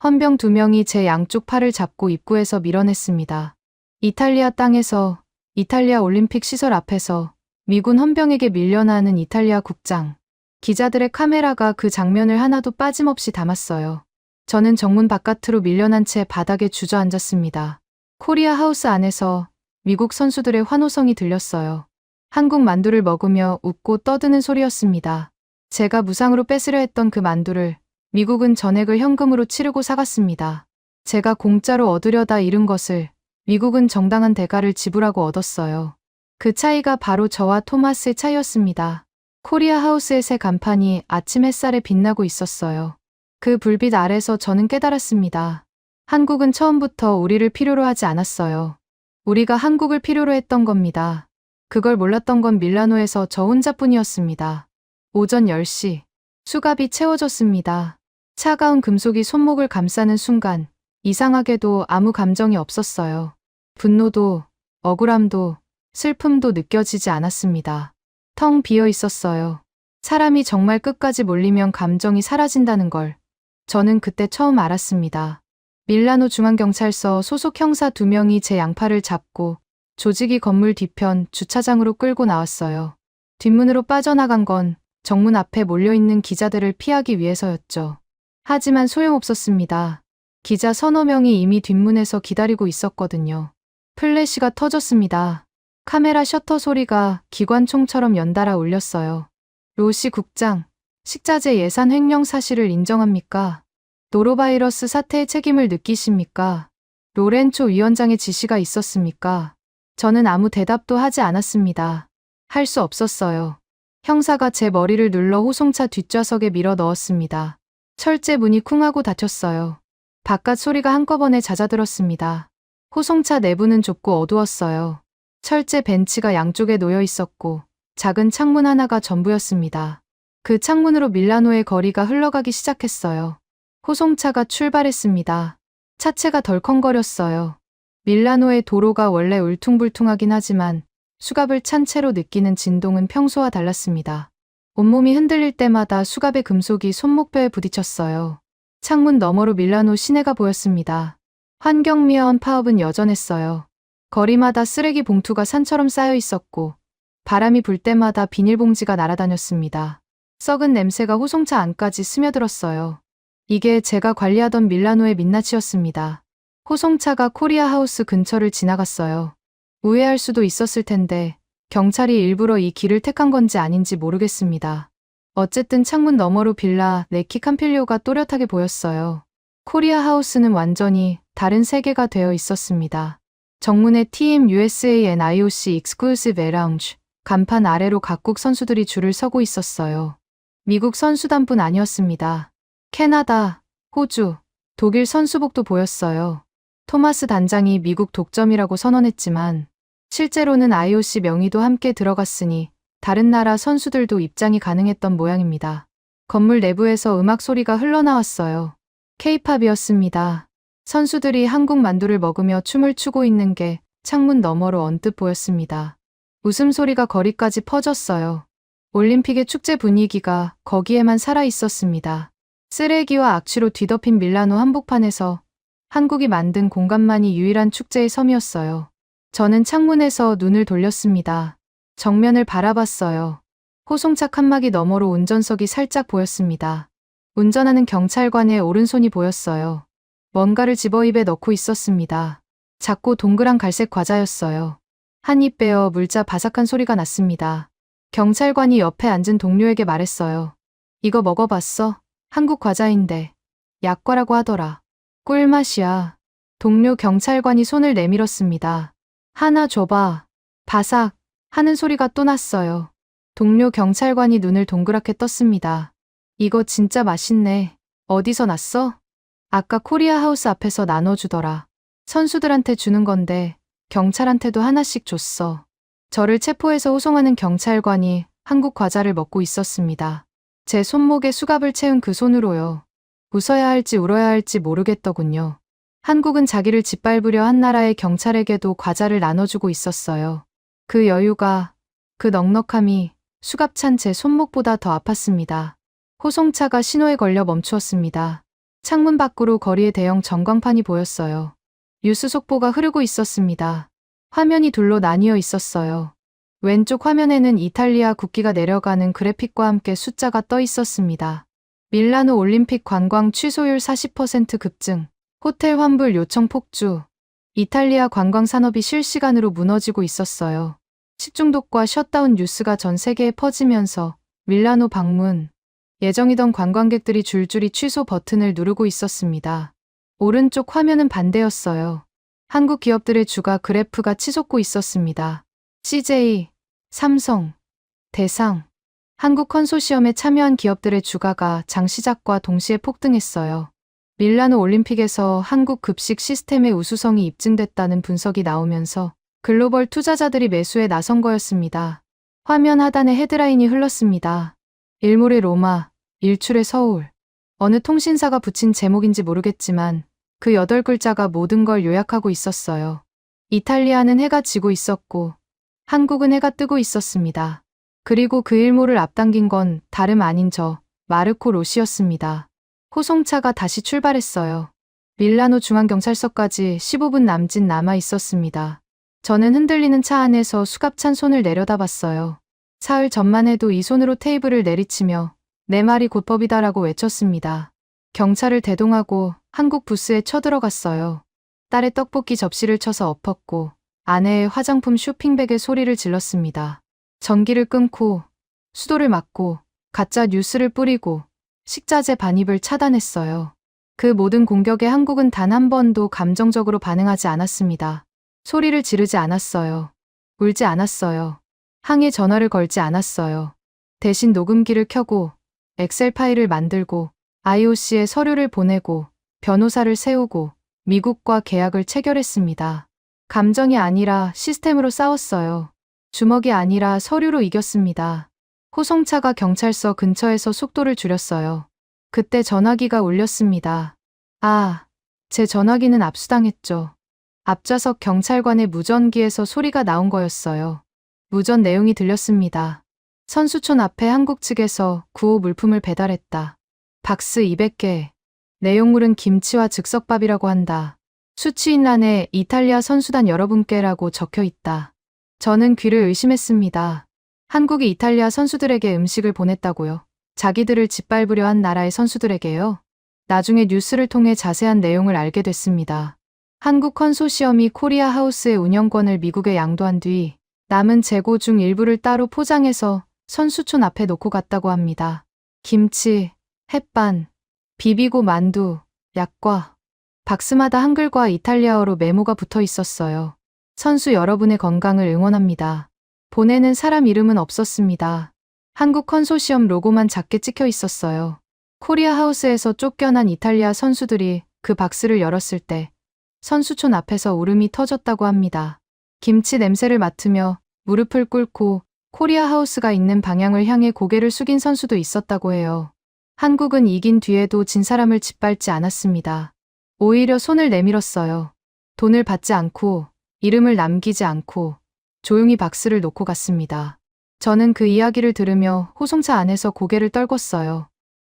헌병 2명이 제 양쪽 팔을 잡고 입구에서 밀어냈습니다. 이탈리아 땅에서, 이탈리아 올림픽 시설 앞에서 미군 헌병에게 밀려나는 이탈리아 국장. 기자들의 카메라가 그 장면을 하나도 빠짐없이 담았어요. 저는 정문 바깥으로 밀려난 채 바닥에 주저앉았습니다. 코리아 하우스 안에서 미국 선수들의 환호성이 들렸어요. 한국 만두를 먹으며 웃고 떠드는 소리였습니다. 제가 무상으로 뺏으려 했던 그 만두를 미국은 전액을 현금으로 치르고 사갔습니다. 제가 공짜로 얻으려다 잃은 것을 미국은 정당한 대가를 지불하고 얻었어요. 그 차이가 바로 저와 토마스의 차이였습니다. 코리아 하우스의 새 간판이 아침 햇살에 빛나고 있었어요. 그 불빛 아래서 저는 깨달았습니다. 한국은 처음부터 우리를 필요로 하지 않았어요. 우리가 한국을 필요로 했던 겁니다. 그걸 몰랐던 건 밀라노에서 저 혼자뿐이었습니다. 오전 10시. 수갑이 채워졌습니다. 차가운 금속이 손목을 감싸는 순간 이상하게도 아무 감정이 없었어요. 분노도, 억울함도, 슬픔도 느껴지지 않았습니다. 텅 비어 있었어요. 사람이 정말 끝까지 몰리면 감정이 사라진다는 걸 저는 그때 처음 알았습니다. 밀라노 중앙경찰서 소속 형사 2명이 제 양팔을 잡고 조직이 건물 뒤편 주차장으로 끌고 나왔어요. 뒷문으로 빠져나간 건 정문 앞에 몰려있는 기자들을 피하기 위해서였죠. 하지만 소용없었습니다. 기자 서너 명이 이미 뒷문에서 기다리고 있었거든요. 플래시가 터졌습니다. 카메라 셔터 소리가 기관총처럼 연달아 울렸어요. 로시 국장, 식자재 예산 횡령 사실을 인정합니까? 노로바이러스 사태의 책임을 느끼십니까? 로렌초 위원장의 지시가 있었습니까? 저는 아무 대답도 하지 않았습니다. 할 수 없었어요. 형사가 제 머리를 눌러 호송차 뒷좌석에 밀어 넣었습니다. 철제 문이 쿵 하고 닫혔어요. 바깥 소리가 한꺼번에 잦아들었습니다. 호송차 내부는 좁고 어두웠어요. 철제 벤치가 양쪽에 놓여 있었고 작은 창문 하나가 전부였습니다. 그 창문으로 밀라노의 거리가 흘러가기 시작했어요. 호송차가 출발했습니다. 차체가 덜컹거렸어요. 밀라노의 도로가 원래 울퉁불퉁하긴 하지만 수갑을 찬 채로 느끼는 진동은 평소와 달랐습니다. 온몸이 흔들릴 때마다 수갑의 금속이 손목뼈에 부딪혔어요. 창문 너머로 밀라노 시내가 보였습니다. 환경미화원 파업은 여전했어요. 거리마다 쓰레기 봉투가 산처럼 쌓여 있었고 바람이 불 때마다 비닐봉지가 날아다녔습니다. 썩은 냄새가 호송차 안까지 스며들었어요. 이게 제가 관리하던 밀라노의 민낯이었습니다. 호송차가 코리아 하우스 근처를 지나갔어요. 우회할 수도 있었을 텐데 경찰이 일부러 이 길을 택한 건지 아닌지 모르겠습니다. 어쨌든 창문 너머로 빌라 네키 캄필리오가 또렷하게 보였어요. 코리아 하우스는 완전히 다른 세계가 되어 있었습니다. 정문에 Team USA and IOC Exclusive Lounge 간판 아래로 각국 선수들이 줄을 서고 있었어요. 미국 선수단뿐 아니었습니다. 캐나다, 호주, 독일 선수복도 보였어요. 토마스 단장이 미국 독점이라고 선언했지만 실제로는 IOC 명의도 함께 들어갔으니 다른 나라 선수들도 입장이 가능했던 모양입니다. 건물 내부에서 음악 소리가 흘러나왔어요. K-팝이었습니다. 선수들이 한국 만두를 먹으며 춤을 추고 있는 게 창문 너머로 언뜻 보였습니다. 웃음소리가 거리까지 퍼졌어요. 올림픽의 축제 분위기가 거기에만 살아 있었습니다. 쓰레기와 악취로 뒤덮인 밀라노 한복판에서 한국이 만든 공간만이 유일한 축제의 섬이었어요. 저는 창문에서 눈을 돌렸습니다. 정면을 바라봤어요. 호송차 칸막이 너머로 운전석이 살짝 보였습니다. 운전하는 경찰관의 오른손이 보였어요. 뭔가를 집어 입에 넣고 있었습니다. 작고 동그란 갈색 과자였어요. 한 입 빼어 물자 바삭한 소리가 났습니다. 경찰관이 옆에 앉은 동료에게 말했어요. 이거 먹어봤어? 한국 과자인데. 약과라고 하더라. 꿀맛이야. 동료 경찰관이 손을 내밀었습니다. 하나 줘봐. 바삭 하는 소리가 또 났어요. 동료 경찰관이 눈을 동그랗게 떴습니다. 이거 진짜 맛있네. 어디서 났어? 아까 코리아 하우스 앞에서 나눠주더라. 선수들한테 주는 건데 경찰한테도 하나씩 줬어. 저를 체포해서 호송하는 경찰관이 한국 과자를 먹고 있었습니다. 제 손목에 수갑을 채운 그 손으로요. 웃어야 할지 울어야 할지 모르겠더군요. 한국은 자기를 짓밟으려 한 나라의 경찰에게도 과자를 나눠주고 있었어요. 그 여유가, 그 넉넉함이 수갑 찬 제 손목보다 더 아팠습니다. 호송차가 신호에 걸려 멈추었습니다. 창문 밖으로 거리에 대형 전광판이 보였어요. 뉴스 속보가 흐르고 있었습니다. 화면이 둘로 나뉘어 있었어요. 왼쪽 화면에는 이탈리아 국기가 내려가는 그래픽과 함께 숫자가 떠 있었습니다. 밀라노 올림픽 관광 취소율 40% 급증, 호텔 환불 요청 폭주, 이탈리아 관광 산업이 실시간으로 무너지고 있었어요. 식중독과 셧다운 뉴스가 전 세계에 퍼지면서 밀라노 방문, 예정이던 관광객들이 줄줄이 취소 버튼을 누르고 있었습니다. 오른쪽 화면은 반대였어요. 한국 기업들의 주가 그래프가 치솟고 있었습니다. CJ, 삼성, 대상, 한국 컨소시엄에 참여한 기업들의 주가가 장 시작과 동시에 폭등했어요. 밀라노 올림픽에서 한국 급식 시스템의 우수성이 입증됐다는 분석이 나오면서 글로벌 투자자들이 매수에 나선 거였습니다. 화면 하단에 헤드라인이 흘렀습니다. 일몰의 로마, 일출의 서울. 어느 통신사가 붙인 제목인지 모르겠지만 그 8글자가 모든 걸 요약하고 있었어요. 이탈리아는 해가 지고 있었고 한국은 해가 뜨고 있었습니다. 그리고 그 일몰을 앞당긴 건 다름 아닌 저 마르코 로시였습니다. 호송차가 다시 출발했어요. 밀라노 중앙경찰서까지 15분 남짓 남아 있었습니다. 저는 흔들리는 차 안에서 수갑찬 손을 내려다봤어요. 사흘 전만 해도 이 손으로 테이블을 내리치며 내 말이 곧 법이다라고 외쳤습니다. 경찰을 대동하고 한국 부스에 쳐들어갔어요. 딸의 떡볶이 접시를 쳐서 엎었고 아내의 화장품 쇼핑백에 소리를 질렀습니다. 전기를 끊고 수도를 막고 가짜 뉴스를 뿌리고 식자재 반입을 차단했어요. 그 모든 공격에 한국은 단 한 번도 감정적으로 반응하지 않았습니다. 소리를 지르지 않았어요. 울지 않았어요. 항해 전화를 걸지 않았어요. 대신 녹음기를 켜고 엑셀 파일을 만들고 IOC에 서류를 보내고 변호사를 세우고 미국과 계약을 체결했습니다. 감정이 아니라 시스템으로 싸웠어요. 주먹이 아니라 서류로 이겼습니다. 호송차가 경찰서 근처에서 속도를 줄였어요. 그때 전화기가 울렸습니다. 아, 제 전화기는 압수당했죠. 앞좌석 경찰관의 무전기에서 소리가 나온 거였어요. 무전 내용이 들렸습니다. 선수촌 앞에 한국 측에서 구호 물품을 배달했다. 박스 200개. 내용물은 김치와 즉석밥이라고 한다. 수취인란에 이탈리아 선수단 여러분께라고 적혀 있다. 저는 귀를 의심했습니다. 한국이 이탈리아 선수들에게 음식을 보냈다고요? 자기들을 짓밟으려 한 나라의 선수들에게요? 나중에 뉴스를 통해 자세한 내용을 알게 됐습니다. 한국 컨소시엄이 코리아 하우스의 운영권을 미국에 양도한 뒤 남은 재고 중 일부를 따로 포장해서 선수촌 앞에 놓고 갔다고 합니다. 김치, 햇반, 비비고 만두, 약과. 박스마다 한글과 이탈리아어로 메모가 붙어 있었어요. 선수 여러분의 건강을 응원합니다. 보내는 사람 이름은 없었습니다. 한국 컨소시엄 로고만 작게 찍혀 있었어요. 코리아 하우스에서 쫓겨난 이탈리아 선수들이 그 박스를 열었을 때 선수촌 앞에서 울음이 터졌다고 합니다. 김치 냄새를 맡으며 무릎을 꿇고 코리아 하우스가 있는 방향을 향해 고개를 숙인 선수도 있었다고 해요. 한국은 이긴 뒤에도 진 사람을 짓밟지 않았습니다. 오히려 손을 내밀었어요. 돈을 받지 않고 이름을 남기지 않고 조용히 박스를 놓고 갔습니다. 저는 그 이야기를 들으며 호송차 안에서 고개를 떨궜어요.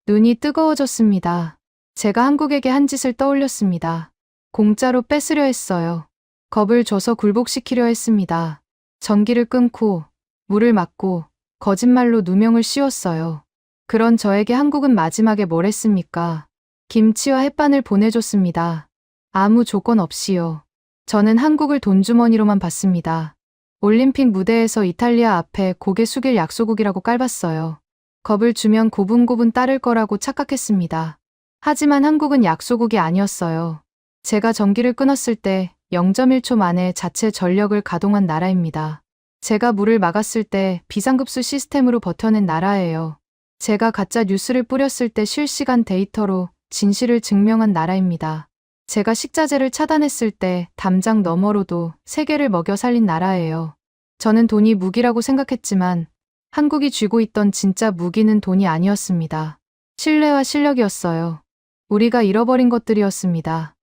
눈이 뜨거워졌습니다. 제가 한국에게 한 짓을 떠올렸습니다. 공짜로 뺏으려 했어요. 겁을 줘서 굴복시키려 했습니다. 전기를 끊고 물을 막고 거짓말로 누명을 씌웠어요. 그런 저에게 한국은 마지막에 뭘 했습니까? 김치와 햇반을 보내줬습니다. 아무 조건 없이요. 저는 한국을 돈주머니로만 봤습니다. 올림픽 무대에서 이탈리아 앞에 고개 숙일 약소국이라고 깔봤어요. 겁을 주면 고분고분 따를 거라고 착각했습니다. 하지만 한국은 약소국이 아니었어요. 제가 전기를 끊었을 때 0.1초 만에 자체 전력을 가동한 나라입니다. 제가 물을 막았을 때 비상급수 시스템으로 버텨낸 나라예요. 제가 가짜 뉴스를 뿌렸을 때 실시간 데이터로 진실을 증명한 나라입니다. 제가 식자재를 차단했을 때 담장 너머로도 세계를 먹여 살린 나라예요. 저는 돈이 무기라고 생각했지만 한국이 쥐고 있던 진짜 무기는 돈이 아니었습니다. 신뢰와 실력이었어요. 우리가 잃어버린 것들이었습니다.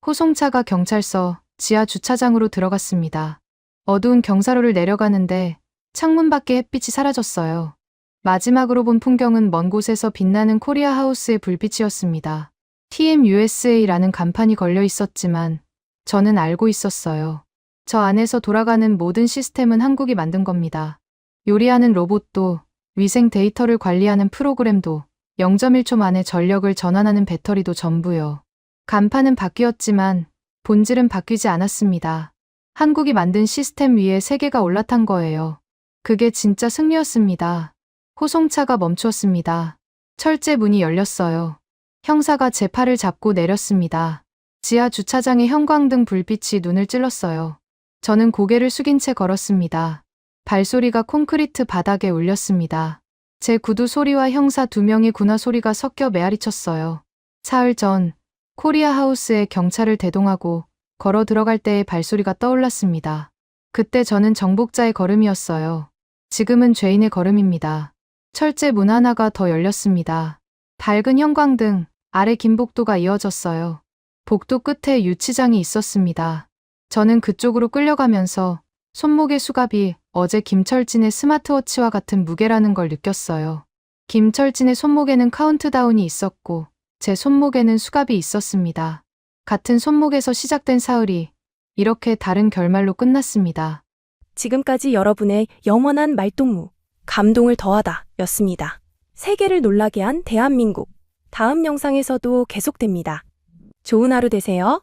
호송차가 경찰서 지하 주차장으로 들어갔습니다. 어두운 경사로를 내려가는데 창문 밖에 햇빛이 사라졌어요. 마지막으로 본 풍경은 먼 곳에서 빛나는 코리아 하우스의 불빛이었습니다. TMUSA라는 간판이 걸려 있었지만 저는 알고 있었어요. 저 안에서 돌아가는 모든 시스템은 한국이 만든 겁니다. 요리하는 로봇도, 위생 데이터를 관리하는 프로그램도, 0.1초 만에 전력을 전환하는 배터리도 전부요. 간판은 바뀌었지만 본질은 바뀌지 않았습니다. 한국이 만든 시스템 위에 세계가 올라탄 거예요. 그게 진짜 승리였습니다. 호송차가 멈추었습니다. 철제 문이 열렸어요. 형사가 제 팔을 잡고 내렸습니다. 지하 주차장의 형광등 불빛이 눈을 찔렀어요. 저는 고개를 숙인 채 걸었습니다. 발소리가 콘크리트 바닥에 울렸습니다. 제 구두 소리와 형사 2명의 군화 소리가 섞여 메아리쳤어요. 사흘 전 코리아 하우스에 경찰을 대동하고 걸어 들어갈 때의 발소리가 떠올랐습니다. 그때 저는 정복자의 걸음이었어요. 지금은 죄인의 걸음입니다. 철제 문 하나가 더 열렸습니다. 밝은 형광등 아래 긴 복도가 이어졌어요. 복도 끝에 유치장이 있었습니다. 저는 그쪽으로 끌려가면서 손목의 수갑이 어제 김철진의 스마트워치와 같은 무게라는 걸 느꼈어요. 김철진의 손목에는 카운트다운이 있었고 제 손목에는 수갑이 있었습니다. 같은 손목에서 시작된 사흘이 이렇게 다른 결말로 끝났습니다. 지금까지 여러분의 영원한 말동무, 감동을 더하다 였습니다. 세계를 놀라게 한 대한민국. 다음 영상에서도 계속됩니다. 좋은 하루 되세요.